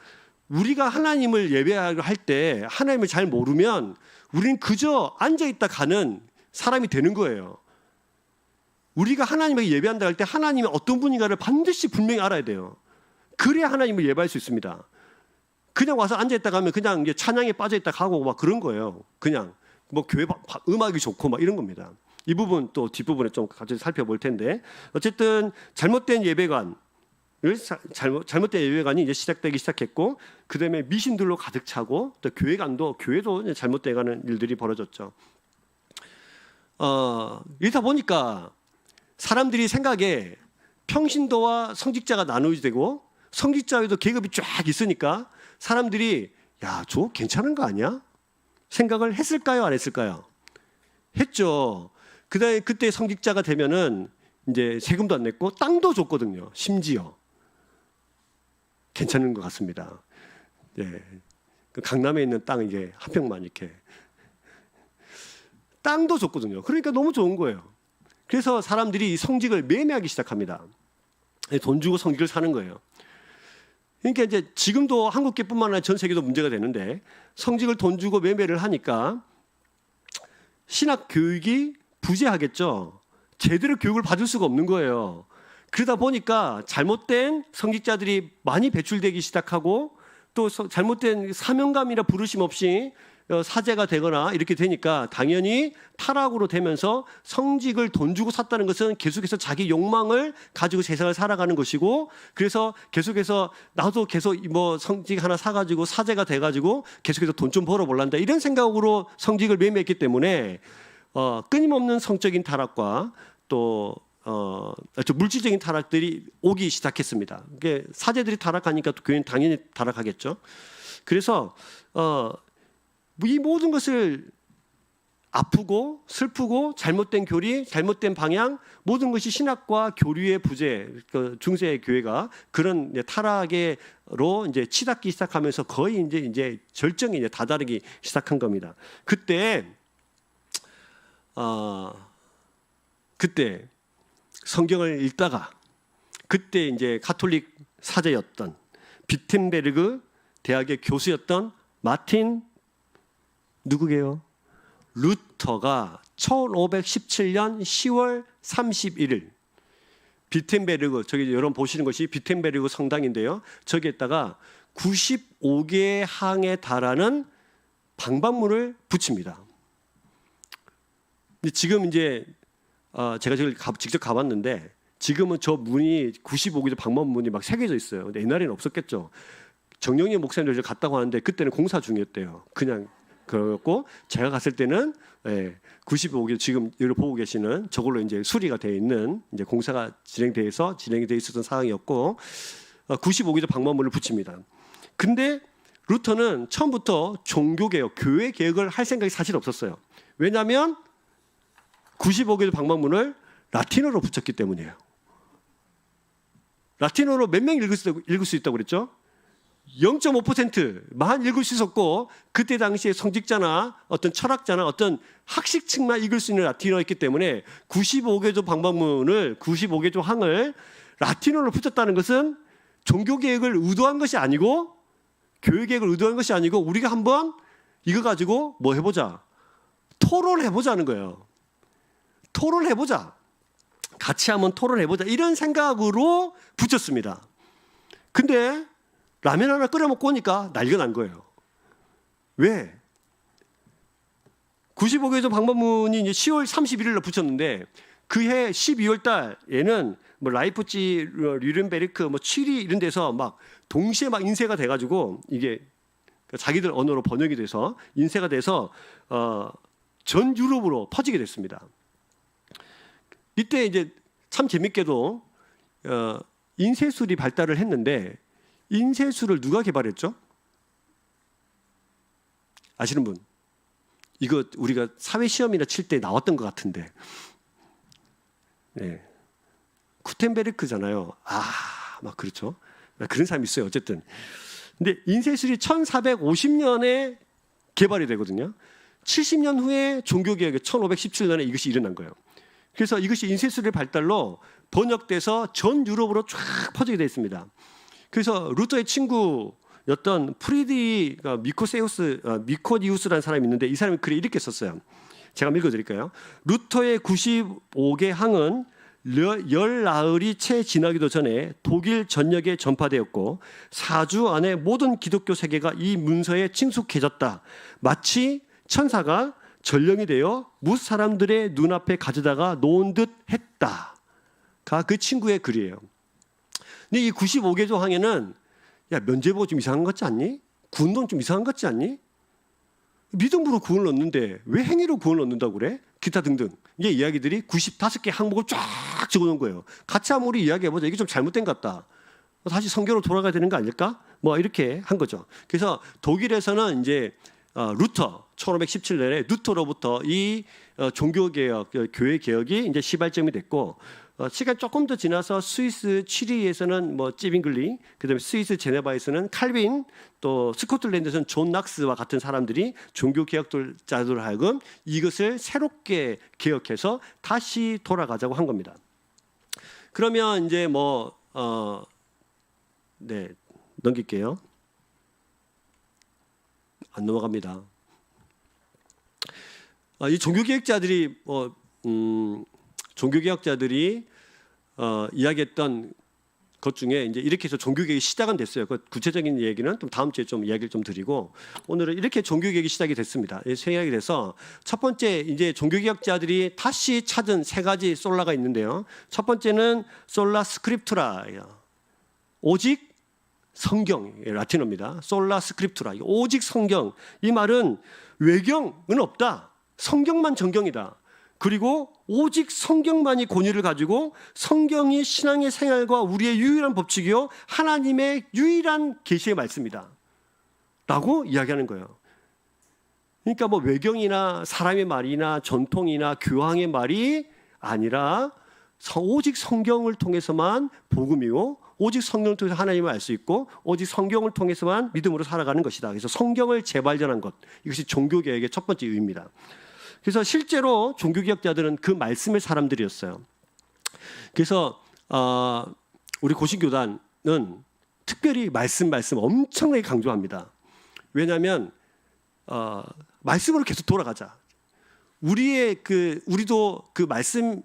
우리가 하나님을 예배할 때 하나님을 잘 모르면 우리는 그저 앉아있다 가는 사람이 되는 거예요. 우리가 하나님에게 예배한다 할 때 하나님이 어떤 분인가를 반드시 분명히 알아야 돼요. 그래야 하나님을 예배할 수 있습니다. 그냥 와서 앉아있다 가면 그냥 이제 찬양에 빠져있다 가고 막 그런 거예요. 그냥 뭐 교회 음악이 좋고 막 이런 겁니다. 이 부분 또 뒷부분에 좀 같이 살펴볼 텐데 어쨌든 잘못된 예배관이 이제 시작되기 시작했고 그 다음에 미신들로 가득 차고 또 교회도 잘못돼가는 일들이 벌어졌죠. 이러다 보니까 사람들이 생각에 평신도와 성직자가 나누어지고 성직자에도 계급이 쫙 있으니까 사람들이 야, 저 괜찮은 거 아니야? 생각을 했을까요? 안 했을까요? 했죠. 그다음에 그때 성직자가 되면은 이제 세금도 안 냈고 땅도 줬거든요. 심지어 괜찮은 것 같습니다. 예, 그 강남에 있는 땅 이게 한 평만 이렇게 땅도 줬거든요. 그러니까 너무 좋은 거예요. 그래서 사람들이 성직을 매매하기 시작합니다. 돈 주고 성직을 사는 거예요. 그러니까 이제 지금도 한국계뿐만 아니라 전 세계도 문제가 되는데 성직을 돈 주고 매매를 하니까 신학 교육이 부재하겠죠. 제대로 교육을 받을 수가 없는 거예요. 그러다 보니까 잘못된 성직자들이 많이 배출되기 시작하고 또 잘못된 사명감이나 부르심 없이 사제가 되거나 이렇게 되니까 당연히 타락으로 되면서 성직을 돈 주고 샀다는 것은 계속해서 자기 욕망을 가지고 세상을 살아가는 것이고, 그래서 계속해서 나도 계속 뭐 성직 하나 사가지고 사제가 돼가지고 계속해서 돈 좀 벌어볼란다 이런 생각으로 성직을 매매했기 때문에 끊임없는 성적인 타락과 또 물질적인 타락들이 오기 시작했습니다. 이게 사제들이 타락하니까 또 교회는 당연히 타락하겠죠. 그래서 이 모든 것을 아프고 슬프고 잘못된 교리, 잘못된 방향, 모든 것이 신학과 교류의 부재, 그 중세 교회가 그런 타락으로 이제 치닫기 시작하면서 거의 이제 절정에 이제 다다르기 시작한 겁니다. 그때 성경을 읽다가 그때 이제 가톨릭 사제였던 비텐베르그 대학의 교수였던 마틴 누구게요? 루터가 1517년 10월 31일 비텐베르그, 저기 여러분 보시는 것이 비텐베르그 성당인데요. 저기에다가 95개의 항에 달하는 방방문을 붙입니다. 근데 지금 이제 제가 저기 직접 가봤는데 지금은 저 문이 95개 방방문이 막 새겨져 있어요. 근데 옛날에는 없었겠죠. 정영희 목사님들 갔다고 하는데 그때는 공사 중이었대요. 그냥 그렇고 제가 갔을 때는 95개 지금 여기 보고 계시는 저걸로 이제 수리가 되어 있는 이제 공사가 진행이 돼 있었던 상황이었고 95개조 방법문을 붙입니다. 근데 루터는 처음부터 종교개혁, 교회 개혁을 할 생각이 사실 없었어요. 왜냐하면 95개조 방법문을 라틴어로 붙였기 때문이에요. 라틴어로 몇 명 읽을 수 있다고 그랬죠? 0.5%만 읽을 수 있었고 그때 당시에 성직자나 어떤 철학자나 어떤 학식층만 읽을 수 있는 라틴어였기 때문에 95개조 방법문을 95개조 항을 라틴어로 붙였다는 것은 종교개혁을 의도한 것이 아니고 교육개혁을 의도한 것이 아니고 우리가 한번 이거 가지고 뭐 해보자, 토론해보자는 거예요. 토론해보자, 같이 한번 토론해보자 이런 생각으로 붙였습니다. 근데 라면 하나 끓여 먹고 오니까 난리가 난 거예요. 왜? 95개조 방법문이 이제 10월 31일로 붙였는데 그해 12월 달에는 뭐 라이프치, 류른베르크, 뭐 취리 이런 데서 막 동시에 막 인쇄가 돼가지고 이게 자기들 언어로 번역이 돼서 인쇄가 돼서 전 유럽으로 퍼지게 됐습니다. 이때 이제 참 재밌게도 인쇄술이 발달을 했는데 인쇄술을 누가 개발했죠? 아시는 분? 이거 우리가 사회시험이나 칠 때 나왔던 것 같은데 네. 구텐베르크잖아요. 막 그렇죠. 그런 사람이 있어요. 어쨌든 근데 인쇄술이 1450년에 개발이 되거든요. 70년 후에 종교개혁에 1517년에 이것이 일어난 거예요. 그래서 이것이 인쇄술의 발달로 번역돼서 전 유럽으로 쫙 퍼지게 되어 있습니다. 그래서 루터의 친구였던 프리드리히 미코디우스라는 사람이 있는데 이 사람이 글에 이렇게 썼어요. 제가 읽어드릴까요? 루터의 95개 항은 열 나흘이 채 지나기도 전에 독일 전역에 전파되었고 4주 안에 모든 기독교 세계가 이 문서에 친숙해졌다. 마치 천사가 전령이 되어 뭇 사람들의 눈앞에 가져다가 놓은 듯 했다가 그 친구의 글이에요. 근데 이 95개조 항에는 야, 면죄부 좀 이상한 것 같지 않니? 구운동 좀 이상한 것 같지 않니? 믿음으로 구원을 얻는데 왜 행위로 구원을 얻는다고 그래? 기타 등등 이게 이야기들이 95개 항목을 쫙 적어놓은 거예요. 같이 한번 우리 이야기해보자. 이게 좀 잘못된 것 같다. 다시 성경으로 돌아가야 되는 거 아닐까? 뭐 이렇게 한 거죠. 그래서 독일에서는 이제 루터 1517년에 루터로부터 이 종교개혁, 교회 개혁이 이제 시발점이 됐고, 시간 조금 더 지나서 스위스 취리히에서는 뭐 찌빙글리, 그다음에 스위스 제네바에서는 칼빈, 또 스코틀랜드에서는 존 낙스와 같은 사람들이 종교개혁자들로 하여금 이것을 새롭게 개혁해서 다시 돌아가자고 한 겁니다. 그러면 이제 네, 넘길게요. 안 넘어갑니다. 이 종교개혁자들이 이야기했던 것 중에 이제 이렇게 해서 종교개혁이 시작은 됐어요. 그 구체적인 얘기는 좀 다음 주에 좀 이야기를 좀 드리고, 오늘은 이렇게 종교개혁이 시작이 됐습니다. 시작이 돼서 첫 번째 이제 종교개혁자들이 다시 찾은 세 가지 솔라가 있는데요. 첫 번째는 솔라 스크립투라예요. 오직 성경, 라틴어입니다. 솔라 스크립투라, 오직 성경. 이 말은 외경은 없다. 성경만 정경이다. 그리고 오직 성경만이 권위를 가지고 성경이 신앙의 생활과 우리의 유일한 법칙이요 하나님의 유일한 계시의 말씀이다 라고 이야기하는 거예요. 그러니까 뭐 외경이나 사람의 말이나 전통이나 교황의 말이 아니라 오직 성경을 통해서만 복음이요, 오직 성경을 통해서 하나님을 알 수 있고, 오직 성경을 통해서만 믿음으로 살아가는 것이다. 그래서 성경을 재발견한 것, 이것이 종교개혁의 첫 번째 의미입니다. 그래서 실제로 종교개혁자들은 그 말씀의 사람들이었어요. 그래서 우리 고신교단은 특별히 말씀 엄청나게 강조합니다. 왜냐하면 말씀으로 계속 돌아가자. 우리도 그 말씀,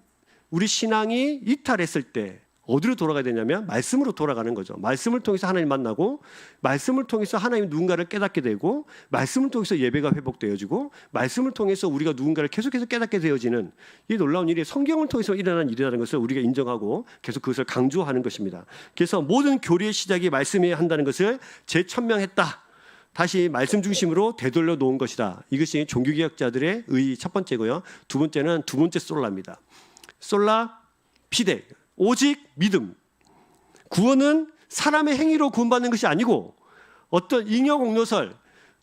우리 신앙이 이탈했을 때 어디로 돌아가야 되냐면 말씀으로 돌아가는 거죠. 말씀을 통해서 하나님 만나고, 말씀을 통해서 하나님 누군가를 깨닫게 되고, 말씀을 통해서 예배가 회복되어지고, 말씀을 통해서 우리가 누군가를 계속해서 깨닫게 되어지는 이 놀라운 일이 성경을 통해서 일어난 일이라는 것을 우리가 인정하고 계속 그것을 강조하는 것입니다. 그래서 모든 교리의 시작이 말씀이어야 한다는 것을 재천명했다. 다시 말씀 중심으로 되돌려 놓은 것이다. 이것이 종교개혁자들의 첫 번째고요. 두 번째는 두 번째 솔라입니다. 솔라 피데, 오직 믿음. 구원은 사람의 행위로 구원받는 것이 아니고, 어떤 잉여 공로설,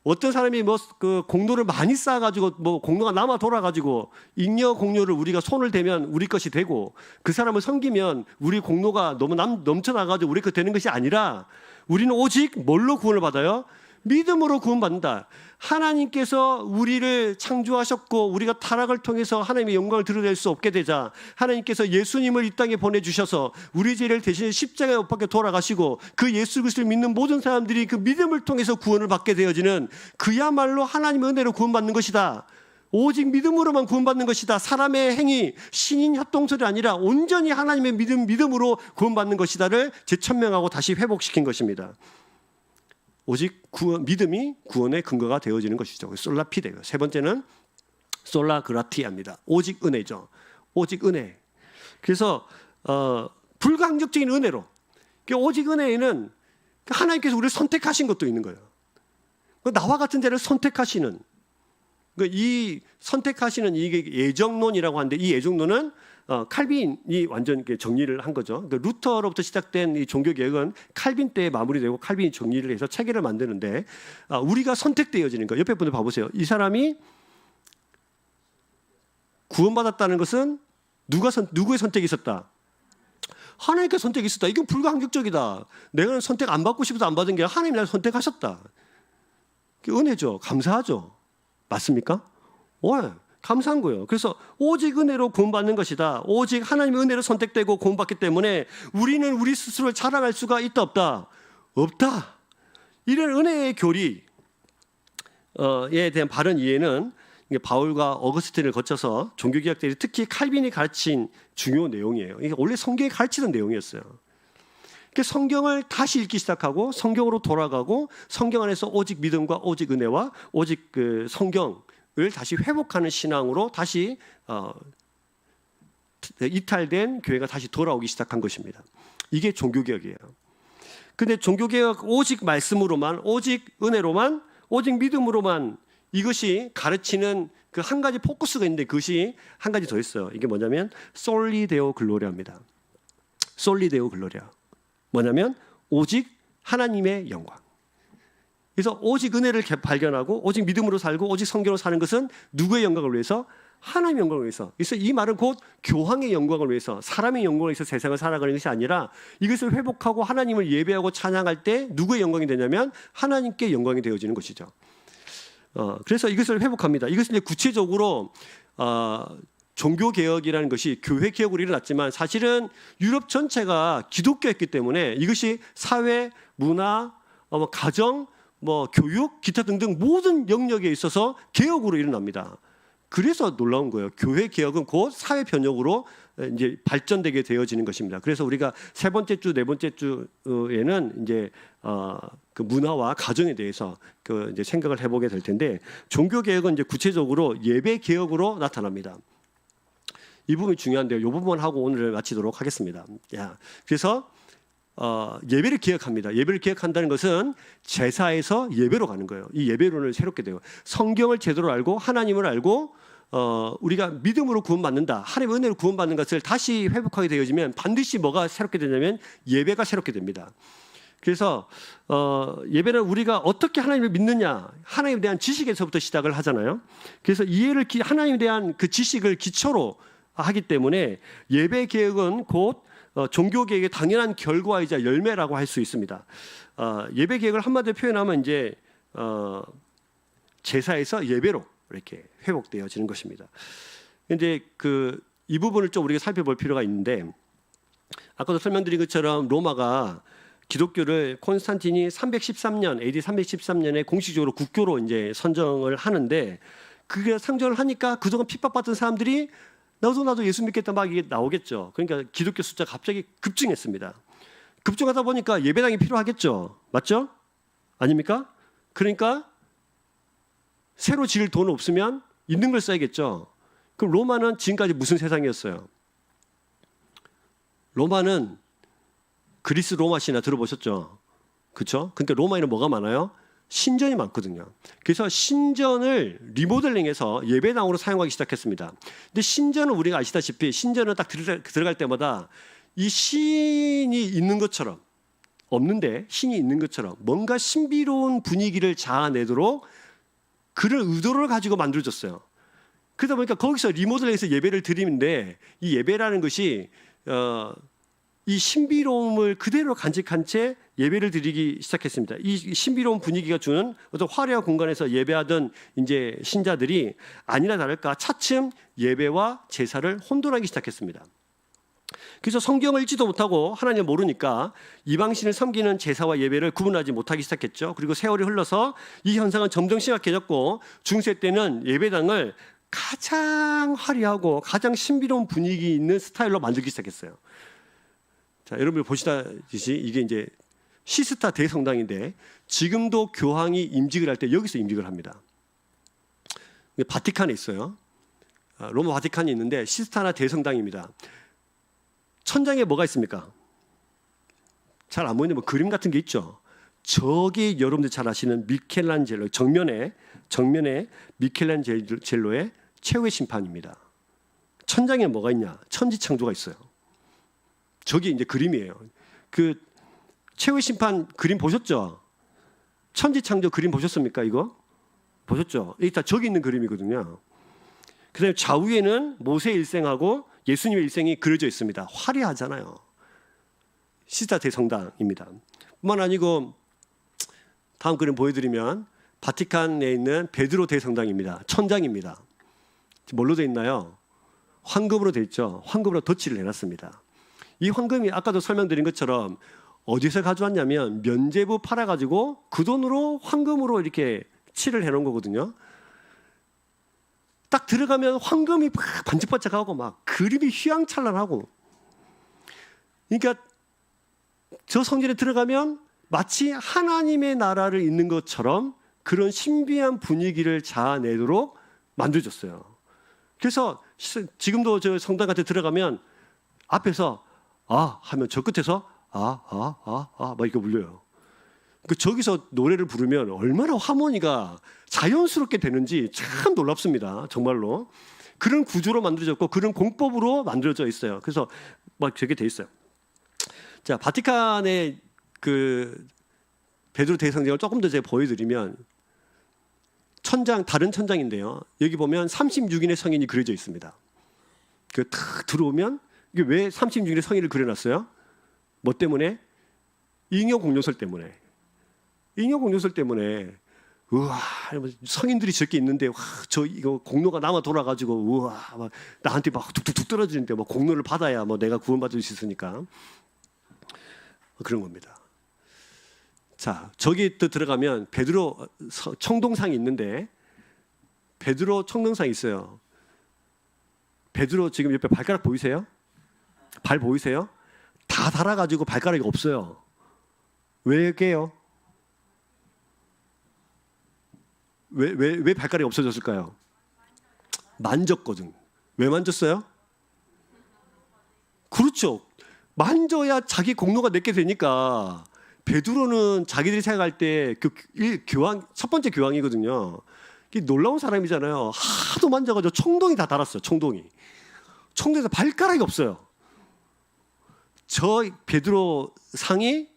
어떤 사람이 그 공로를 많이 쌓아가지고 공로가 남아 돌아가지고 잉여 공로를 우리가 손을 대면 우리 것이 되고, 그 사람을 섬기면 우리 공로가 너무 넘쳐나가지고 우리 것 되는 것이 아니라, 우리는 오직 뭘로 구원을 받아요? 믿음으로 구원받는다. 하나님께서 우리를 창조하셨고, 우리가 타락을 통해서 하나님의 영광을 드러낼 수 없게 되자 하나님께서 예수님을 이 땅에 보내주셔서 우리 죄를 대신 십자가에 못 박혀 돌아가시고, 그 예수 그리스도를 믿는 모든 사람들이 그 믿음을 통해서 구원을 받게 되어지는, 그야말로 하나님의 은혜로 구원받는 것이다. 오직 믿음으로만 구원받는 것이다. 사람의 행위, 신인 협동설이 아니라 온전히 하나님의 믿음으로 구원받는 것이다를 재천명하고 다시 회복시킨 것입니다. 오직 믿음이 구원의 근거가 되어지는 것이죠. 솔라 피데요. 세 번째는 솔라 그라티아입니다. 오직 은혜죠. 오직 은혜. 그래서 불가항력적인 은혜로, 오직 은혜에는 하나님께서 우리를 선택하신 것도 있는 거예요. 나와 같은 자를 선택하시는, 이 선택하시는 이게 예정론이라고 하는데, 이 예정론은 칼빈이 완전 정리를 한 거죠. 루터로부터 시작된 이 종교개혁은 칼빈 때 마무리되고 칼빈이 정리를 해서 체계를 만드는데, 우리가 선택되어지는 거. 옆에 분들 봐보세요. 이 사람이 구원받았다는 것은 누구의 선택이 있었다? 하나님께 선택이 있었다. 이건 불가항력적이다. 내가 선택 안 받고 싶어서 안 받은 게 아니라 하나님이 나를 선택하셨다. 은혜죠. 감사하죠. 맞습니까? 감사한 거예요. 그래서 오직 은혜로 구원받는 것이다. 오직 하나님의 은혜로 선택되고 구원받기 때문에 우리는 우리 스스로를 자랑할 수가 있다 없다? 없다. 이런 은혜의 교리에 대한 바른 이해는 바울과 어거스틴을 거쳐서 종교개혁자들이 특히 칼빈이 가르친 중요 내용이에요. 이게 원래 성경이 가르치던 내용이었어요. 성경을 다시 읽기 시작하고 성경으로 돌아가고, 성경 안에서 오직 믿음과 오직 은혜와 오직 그 성경을 다시 회복하는 신앙으로 다시 이탈된 교회가 다시 돌아오기 시작한 것입니다. 이게 종교개혁이에요. 근데 종교개혁 오직 말씀으로만, 오직 은혜로만, 오직 믿음으로만, 이것이 가르치는 그 한 가지 포커스가 있는데, 그것이 한 가지 더 있어요. 이게 뭐냐면 솔리 데오 글로리아입니다. 솔리 데오 글로리아. 뭐냐면 오직 하나님의 영광. 그래서 오직 은혜를 발견하고 오직 믿음으로 살고 오직 성경으로 사는 것은 누구의 영광을 위해서? 하나님의 영광을 위해서. 그래서 이 말은 곧 교황의 영광을 위해서, 사람의 영광을 위해서 세상을 살아가는 것이 아니라 이것을 회복하고 하나님을 예배하고 찬양할 때 누구의 영광이 되냐면 하나님께 영광이 되어지는 것이죠. 그래서 이것을 회복합니다. 이것은 이제 구체적으로 종교개혁이라는 것이 교회개혁으로 일어났지만 사실은 유럽 전체가 기독교였기 때문에 이것이 사회, 문화, 가정, 교육, 기타 등등 모든 영역에 있어서 개혁으로 일어납니다. 그래서 놀라운 거예요. 교회 개혁은 곧 사회 변혁으로 이제 발전되게 되어지는 것입니다. 그래서 우리가 세 번째 주, 네 번째 주에는 이제 그 문화와 가정에 대해서 그 이제 생각을 해보게 될 텐데, 종교 개혁은 이제 구체적으로 예배 개혁으로 나타납니다. 이 부분이 중요한데요. 이 부분 하고 오늘을 마치도록 하겠습니다. 그래서 예배를 기억합니다. 예배를 기억한다는 것은 제사에서 예배로 가는 거예요. 이 예배론을 새롭게 돼요. 성경을 제대로 알고 하나님을 알고 우리가 믿음으로 구원받는다, 하나님의 은혜로 구원받는 것을 다시 회복하게 되어지면 반드시 뭐가 새롭게 되냐면 예배가 새롭게 됩니다. 그래서 예배는 우리가 어떻게 하나님을 믿느냐, 하나님에 대한 지식에서부터 시작을 하잖아요. 그래서 이해를 하나님에 대한 그 지식을 기초로 하기 때문에 예배 개혁은 곧 종교 개혁의 당연한 결과이자 열매라고 할 수 있습니다. 예배 개혁을 한마디로 표현하면 이제 제사에서 예배로 이렇게 회복되어지는 것입니다. 근데 이 부분을 좀 우리가 살펴볼 필요가 있는데, 아까도 설명드린 것처럼 로마가 기독교를 콘스탄틴이 313년 AD 313년에 공식적으로 국교로 이제 선정을 하는데, 그게 상정을 하니까 그동안 핍박받던 사람들이 나도 예수 믿겠다 막 이게 나오겠죠. 그러니까 기독교 숫자가 갑자기 급증했습니다. 급증하다 보니까 예배당이 필요하겠죠. 맞죠? 아닙니까? 그러니까 새로 지을 돈 없으면 있는 걸 써야겠죠. 그럼 로마는 지금까지 무슨 세상이었어요? 로마는 그리스 로마 신화 들어보셨죠? 그렇죠? 그러니까 로마에는 뭐가 많아요? 신전이 많거든요. 그래서 신전을 리모델링해서 예배당으로 사용하기 시작했습니다. 근데 신전은 우리가 아시다시피 신전은 딱 들어갈 때마다 이 신이 있는 것처럼, 없는데 신이 있는 것처럼 뭔가 신비로운 분위기를 자아내도록 그런 의도를 가지고 만들어졌어요. 그러다 보니까 거기서 리모델링해서 예배를 드리는데, 이 예배라는 것이 이 신비로움을 그대로 간직한 채 예배를 드리기 시작했습니다. 이 신비로운 분위기가 주는 어떤 화려한 공간에서 예배하던 이제 신자들이 아니나 다를까 차츰 예배와 제사를 혼돈하기 시작했습니다. 그래서 성경을 읽지도 못하고 하나님을 모르니까 이방신을 섬기는 제사와 예배를 구분하지 못하기 시작했죠. 그리고 세월이 흘러서 이 현상은 점점 심각해졌고, 중세 때는 예배당을 가장 화려하고 가장 신비로운 분위기 있는 스타일로 만들기 시작했어요. 자, 여러분이 보시다시피 이게 이제 시스타 대성당인데, 지금도 교황이 임직을 할 때 여기서 임직을 합니다. 바티칸에 있어요. 로마 바티칸이 있는데 시스타나 대성당입니다. 천장에 뭐가 있습니까? 잘 안 보이는 그림 같은 게 있죠. 저기 여러분들 잘 아시는 미켈란젤로, 정면에 미켈란젤로의 최후의 심판입니다. 천장에 뭐가 있냐? 천지창조가 있어요. 저기 이제 그림이에요. 그 최후의 심판 그림 보셨죠? 천지창조 그림 보셨습니까? 이거 보셨죠? 이게 다 저기 있는 그림이거든요. 그다음에 좌우에는 모세 일생하고 예수님의 일생이 그려져 있습니다. 화려하잖아요. 시스타 대성당입니다. 뿐만 아니고 다음 그림 보여드리면 바티칸에 있는 베드로 대성당입니다. 천장입니다. 뭘로 되어 있나요? 황금으로 되어 있죠. 황금으로 덧칠을 해놨습니다. 이 황금이 아까도 설명드린 것처럼 어디서 가져왔냐면 면제부 팔아가지고 그 돈으로 황금으로 이렇게 칠을 해놓은 거거든요. 딱 들어가면 황금이 막 반짝반짝하고 막 그림이 휘황찬란하고, 그러니까 저 성전에 들어가면 마치 하나님의 나라를 있는 것처럼 그런 신비한 분위기를 자아내도록 만들어졌어요. 그래서 지금도 저 성당 같은 데 들어가면 앞에서 하면 저 끝에서 막 이렇게 울려요. 그 저기서 노래를 부르면 얼마나 하모니가 자연스럽게 되는지 참 놀랍습니다. 정말로 그런 구조로 만들어졌고 그런 공법으로 만들어져 있어요. 그래서 막 저게 돼 있어요. 자, 바티칸의 그 베드로 대성경을 조금 더 제가 보여드리면 다른 천장인데요. 여기 보면 36인의 성인이 그려져 있습니다. 그 탁 들어오면 이게 왜 36인의 성인을 그려놨어요? 뭐 때문에? 잉여 공료설 때문에. 잉여 공료설 때문에. 우와, 성인들이 저렇게 있는데 저 이거 공로가 남아 돌아가지고 우와 막 나한테 막 툭툭툭 떨어지는데 뭐 공로를 받아야 뭐 내가 구원받을 수 있으니까 그런 겁니다. 자, 저기 또 들어가면 베드로 청동상이 있는데 베드로 청동상이 있어요. 베드로 지금 옆에 발가락 보이세요? 발 보이세요? 다 닳아가지고 발가락이 없어요. 왜게요? 왜 발가락이 없어졌을까요? 만졌거든. 왜 만졌어요? 그렇죠. 만져야 자기 공로가 내게 되니까. 베드로는 자기들이 생각할 때 그 교황 첫 번째 교황이거든요. 놀라운 사람이잖아요. 하도 만져가지고 청동이 다 닳았어요. 청동에서 발가락이 없어요. 저 베드로 상이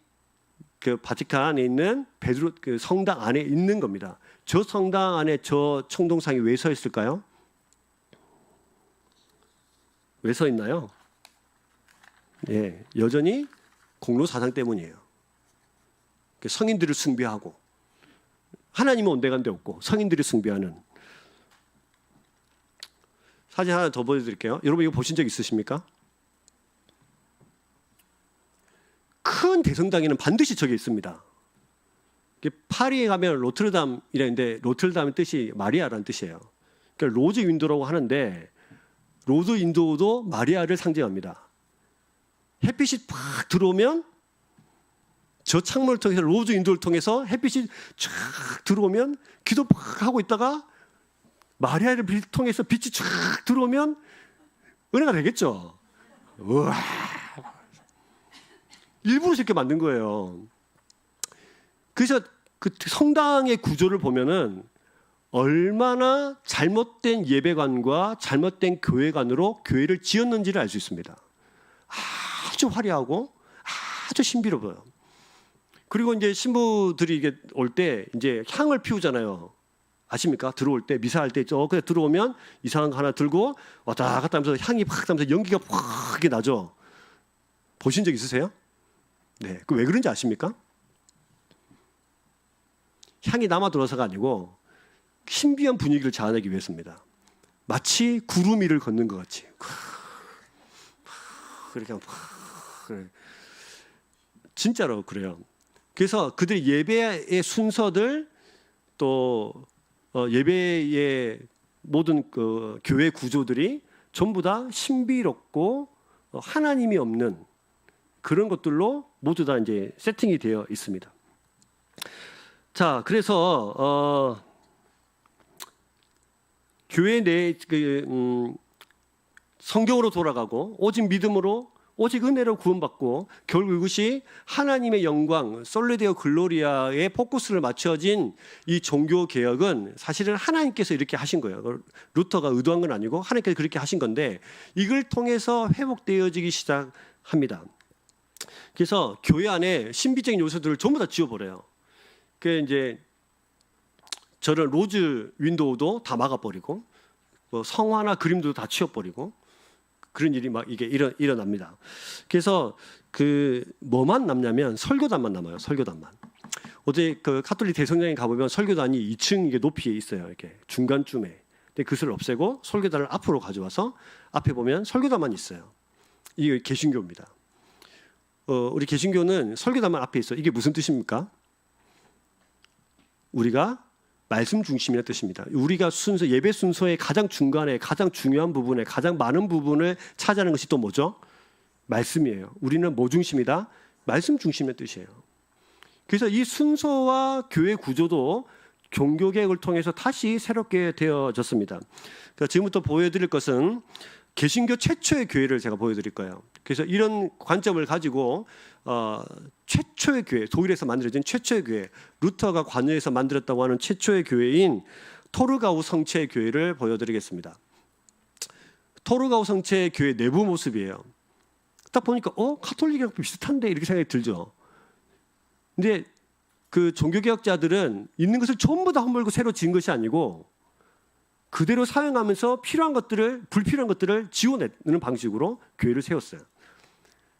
그 바티칸 안에 있는 베드로 그 성당 안에 있는 겁니다. 저 성당 안에 저 청동상이 왜 서 있을까요? 왜 서 있나요? 예, 여전히 공로 사상 때문이에요. 성인들을 숭배하고 하나님은 온데간데 없고 성인들이 숭배하는. 사진 하나 더 보여드릴게요. 여러분 이거 보신 적 있으십니까? 큰 대성당에는 반드시 저게 있습니다. 파리에 가면 로트르담이라는데 로트르담의 뜻이 마리아라는 뜻이에요. 그러니까 로즈 윈도우라고 하는데 로즈 윈도우도 마리아를 상징합니다. 햇빛이 팍 들어오면 저 창문을 통해서 로즈 윈도우를 통해서 햇빛이 쫙 들어오면 기도 팍 하고 있다가 마리아를 통해서 빛이 쫙 들어오면 은혜가 되겠죠. 우와. 일부러 저렇게 만든 거예요. 그래서 그 성당의 구조를 보면은 얼마나 잘못된 예배관과 잘못된 교회관으로 교회를 지었는지를 알 수 있습니다. 아주 화려하고 아주 신비로워요. 그리고 이제 신부들이 이게 올 때 이제 향을 피우잖아요. 아십니까? 들어올 때 미사할 때 그냥 들어오면 이상한 거 하나 들고 왔다 갔다 하면서 향이 팍 나면서 연기가 확 나죠. 보신 적 있으세요? 네, 그 왜 그런지 아십니까? 향이 남아 들어서가 아니고 신비한 분위기를 자아내기 위해서입니다. 마치 구름 위를 걷는 것 같이. 그렇게 진짜로 그래요. 그래서 그들의 예배의 순서들 또 예배의 모든 그 교회 구조들이 전부 다 신비롭고 하나님이 없는 그런 것들로 모두 다 이제 세팅이 되어 있습니다. 자, 그래서 교회 내 성경으로 돌아가고 오직 믿음으로 오직 은혜로 구원받고 결국 이것이 하나님의 영광 솔레데오 글로리아에 포커스를 맞춰진 이 종교 개혁은 사실은 하나님께서 이렇게 하신 거예요. 루터가 의도한 건 아니고 하나님께서 그렇게 하신 건데 이걸 통해서 회복되어지기 시작합니다. 그래서 교회 안에 신비적인 요소들을 전부 다 지워버려요. 그 이제 저런 로즈 윈도우도 다 막아버리고 뭐 성화나 그림도 다 치워버리고 그런 일이 막 이게 일어납니다. 그래서 그 뭐만 남냐면 설교단만 남아요. 설교단만. 어제 그 카톨릭 대성당에 가보면 설교단이 2층 이게 높이에 있어요. 이렇게 중간쯤에. 근데 그것을 없애고 설교단을 앞으로 가져와서 앞에 보면 설교단만 있어요. 이게 개신교입니다. 우리 개신교는 설교단만 앞에 있어요. 이게 무슨 뜻입니까? 우리가 말씀 중심이라는 뜻입니다. 우리가 예배 순서의 가장 중간에 가장 중요한 부분에 가장 많은 부분을 차지하는 것이 또 뭐죠? 말씀이에요. 우리는 뭐 중심이다? 말씀 중심의 뜻이에요. 그래서 이 순서와 교회 구조도 종교 개혁을 통해서 다시 새롭게 되어졌습니다. 지금부터 보여드릴 것은 개신교 최초의 교회를 제가 보여드릴 거예요. 그래서 이런 관점을 가지고 최초의 교회, 독일에서 만들어진 최초의 교회, 루터가 관여해서 만들었다고 하는 최초의 교회인 토르가우 성체 교회를 보여드리겠습니다. 토르가우 성체 교회 내부 모습이에요. 딱 보니까 카톨릭이랑 비슷한데 이렇게 생각이 들죠. 근데 그 종교개혁자들은 있는 것을 전부 다 헐고 새로 지은 것이 아니고 그대로 사용하면서 필요한 것들을 불필요한 것들을 지워내는 방식으로 교회를 세웠어요.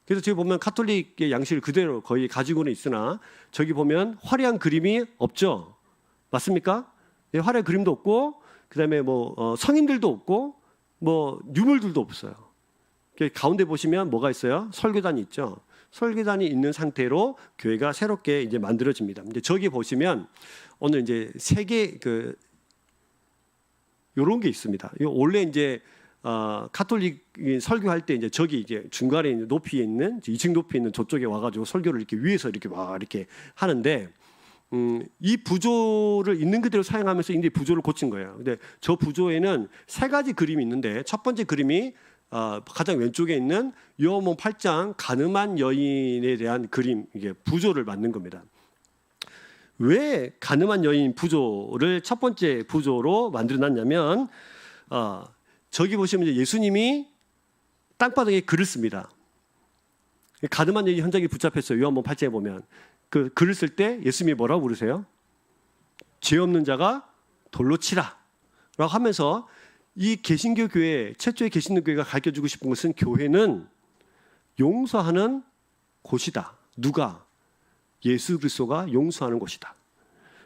그래서 저기 보면 카톨릭의 양식을 그대로 거의 가지고는 있으나 저기 보면 화려한 그림이 없죠. 맞습니까? 네, 화려한 그림도 없고 그다음에 뭐 성인들도 없고 뭐 유물들도 없어요. 가운데 보시면 뭐가 있어요? 설교단이 있죠. 설교단이 있는 상태로 교회가 새롭게 이제 만들어집니다. 이제 저기 보시면 오늘 이제 세 개 그 요런 게 있습니다. 원래 이제 카톨릭 설교할 때 이제 저기 이제 중간에 있는 높이에 있는 2층 높이에 있는 저쪽에 와가지고 설교를 이렇게 위에서 이렇게 막 이렇게 하는데 이 부조를 있는 그대로 사용하면서 이제 부조를 고친 거예요. 근데 저 부조에는 세 가지 그림이 있는데 첫 번째 그림이 가장 왼쪽에 있는 요한복음 8장 가늠한 여인에 대한 그림 이게 부조를 만든 겁니다. 왜 가늠한 여인 부조를 첫 번째 부조로 만들어놨냐면 저기 보시면 이제 예수님이 땅바닥에 글을 씁니다. 가늠한 여인 현장에 붙잡혔어요. 요한복음 8장에 보면 그 글을 쓸 때 예수님이 뭐라고 부르세요? 죄 없는 자가 돌로 치라 라고 하면서 이 개신교 교회 최초의 개신교 교회가 가르쳐주고 싶은 것은 교회는 용서하는 곳이다. 누가? 예수 그리스도가 용서하는 곳이다.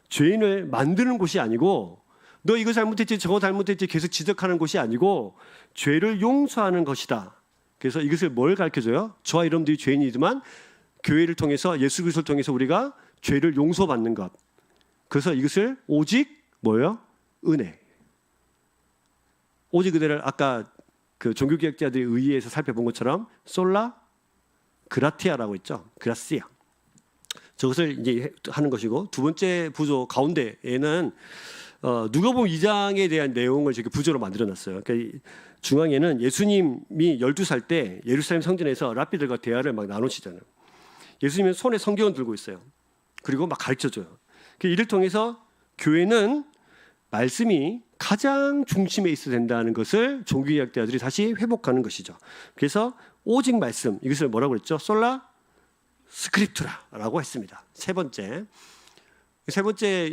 죄인을 만드는 곳이 아니고 너 이거 잘못했지 저거 잘못했지 계속 지적하는 곳이 아니고 죄를 용서하는 것이다. 그래서 이것을 뭘 가르쳐줘요? 저와 여러분들이 죄인이지만 교회를 통해서 예수 그리스도를 통해서 우리가 죄를 용서받는 것. 그래서 이것을 오직 뭐예요? 은혜. 오직 은혜를 아까 그 종교개혁자들의 의의에서 살펴본 것처럼 솔라 그라티아라고 있죠. 그라시아. 저것을 이제 하는 것이고 두 번째 부조 가운데에는 누가복음 2장에 대한 내용을 저렇게 부조로 만들어놨어요. 그러니까 중앙에는 예수님이 12살 때 예루살렘 성전에서 랍비들과 대화를 막 나누시잖아요. 예수님은 손에 성경을 들고 있어요. 그리고 막 가르쳐줘요. 이를 통해서 교회는 말씀이 가장 중심에 있어야 된다는 것을 종교개혁자들이 다시 회복하는 것이죠. 그래서 오직 말씀 이것을 뭐라고 그랬죠? 솔라 스크립투라라고 했습니다. 세 번째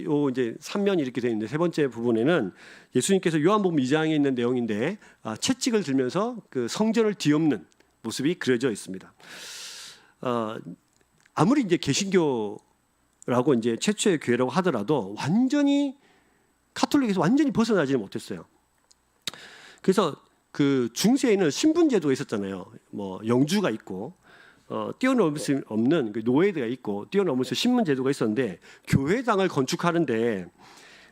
요 이제 3면이 이렇게 되어 있는데 세 번째 부분에는 예수님께서 요한복음 2장에 있는 내용인데 채찍을 들면서 그 성전을 뒤엎는 모습이 그려져 있습니다. 아무리 이제 개신교라고 이제 최초의 교회라고 하더라도 완전히 카톨릭에서 완전히 벗어나지는 못했어요. 그래서 그 중세에는 신분제도가 있었잖아요. 뭐 영주가 있고 뛰어넘을 수 없는 그 노예대가 있고 뛰어넘을 수 신분제도가 있었는데 교회당을 건축하는데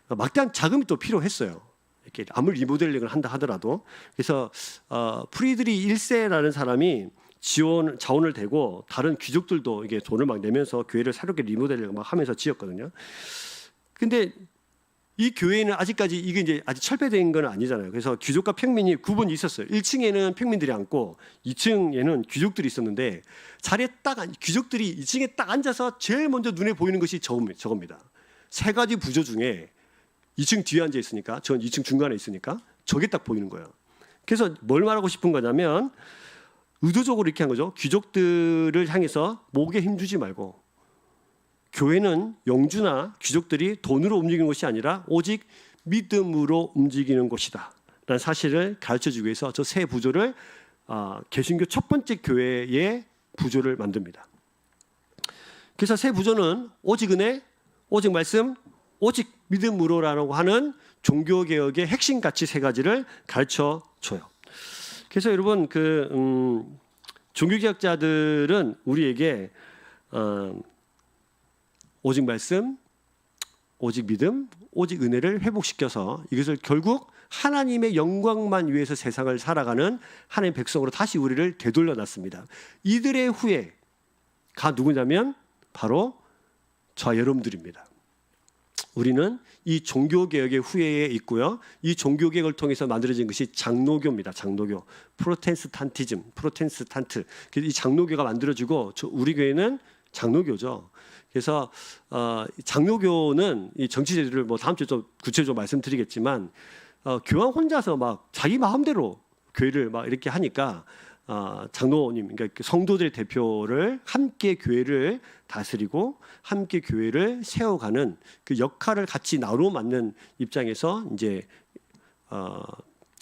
막대한 자금이 또 필요했어요. 이렇게 아무리 리모델링을 한다 하더라도 그래서 프리드리 1세라는 사람이 자원을 대고 다른 귀족들도 이게 돈을 막 내면서 교회를 새롭게 리모델링 막 하면서 지었거든요. 근데 이 교회는 아직까지 이게 이제 아직 철폐된 건 아니잖아요. 그래서 귀족과 평민이 구분이 있었어요. 1층에는 평민들이 앉고 2층에는 귀족들이 있었는데 자리에 귀족들이 2층에 딱 앉아서 제일 먼저 눈에 보이는 것이 저겁니다. 세 가지 부조 중에 2층 뒤에 앉아 있으니까 전 2층 중간에 있으니까 저게 딱 보이는 거예요. 그래서 뭘 말하고 싶은 거냐면 의도적으로 이렇게 한 거죠. 귀족들을 향해서 목에 힘주지 말고 교회는 영주나 귀족들이 돈으로 움직이는 것이 아니라 오직 믿음으로 움직이는 곳이다 라는 사실을 가르쳐주기 위해서 저 세 부조를 개신교 첫 번째 교회의 부조를 만듭니다. 그래서 세 부조는 오직 은혜, 오직 말씀, 오직 믿음으로라고 하는 종교개혁의 핵심 가치 세 가지를 가르쳐줘요. 그래서 여러분 종교개혁자들은 우리에게 오직 말씀, 오직 믿음, 오직 은혜를 회복시켜서 이것을 결국 하나님의 영광만 위해서 세상을 살아가는 하나님의 백성으로 다시 우리를 되돌려놨습니다. 이들의 후예가 누구냐면 바로 저와 여러분들입니다. 우리는 이 종교개혁의 후예에 있고요. 이 종교개혁을 통해서 만들어진 것이 장로교입니다. 장로교, 프로테스탄트. 이 장로교가 만들어지고 우리 교회는 장로교죠. 그래서 장로교는 이 정치제도를 뭐 다음 주에 좀 구체적으로 말씀드리겠지만 교황 혼자서 막 자기 마음대로 교회를 막 이렇게 하니까 장로님, 그러니까 성도들의 대표를 함께 교회를 다스리고 함께 교회를 세워가는 그 역할을 같이 나눠 맡는 입장에서 이제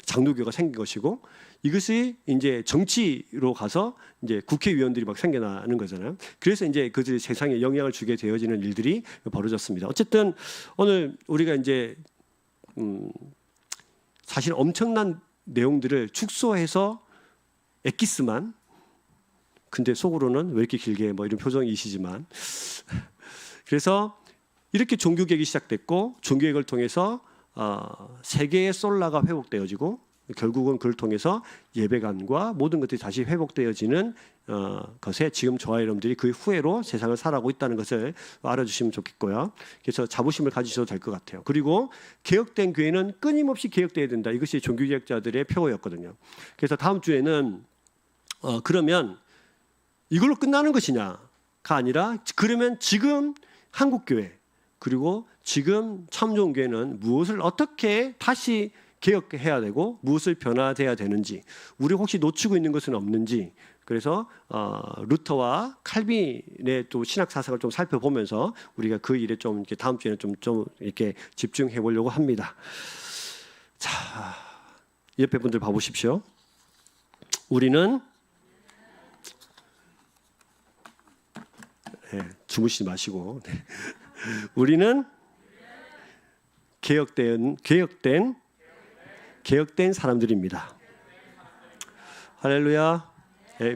장로교가 생긴 것이고, 이것이 이제 정치로 가서 이제 국회의원들이 막 생겨나는 거잖아요. 그래서 이제 그들이 세상에 영향을 주게 되어지는 일들이 벌어졌습니다. 어쨌든 오늘 우리가 이제 사실 엄청난 내용들을 축소해서 엑기스만, 근데 속으로는 왜 이렇게 길게 뭐 이런 표정이시지만 그래서 이렇게 종교개혁이 시작됐고, 종교개혁을 통해서 세계의 솔라가 회복되어지고, 결국은 그를 통해서 예배관과 모든 것들이 다시 회복되어지는 것에 지금 저와 여러분들이 그 후회로 세상을 살아가고 있다는 것을 알아주시면 좋겠고요. 그래서 자부심을 가지셔도 될 것 같아요. 그리고 개혁된 교회는 끊임없이 개혁돼야 된다. 이것이 종교개혁자들의 표어였거든요. 그래서 다음 주에는 그러면 이걸로 끝나는 것이냐가 아니라, 그러면 지금 한국교회 그리고 지금 참좋은교회는 무엇을 어떻게 다시 개혁해야 되고 무엇을 변화돼야 되는지, 우리 혹시 놓치고 있는 것은 없는지, 그래서 루터와 칼빈의 또 신학 사상을 좀 살펴보면서 우리가 그 일에 좀 이렇게 다음 주에는 좀 이렇게 집중해 보려고 합니다. 자, 옆에 분들 봐보십시오. 우리는 주무시지 마시고 우리는 개혁된 사람들입니다. 할렐루야.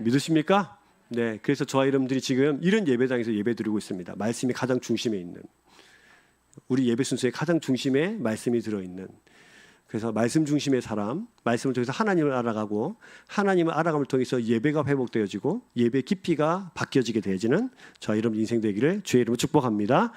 믿으십니까? 네, 그래서 저와 여러분들이 지금 이런 예배당에서 예배드리고 있습니다. 말씀이 가장 중심에 있는, 우리 예배 순서의 가장 중심에 말씀이 들어있는, 그래서 말씀 중심의 사람, 말씀을 통해서 하나님을 알아가고, 하나님을 알아감을 통해서 예배가 회복되어지고 예배 깊이가 바뀌어지게 되어지는 저와 여러분 인생 되기를 주의 이름으로 축복합니다.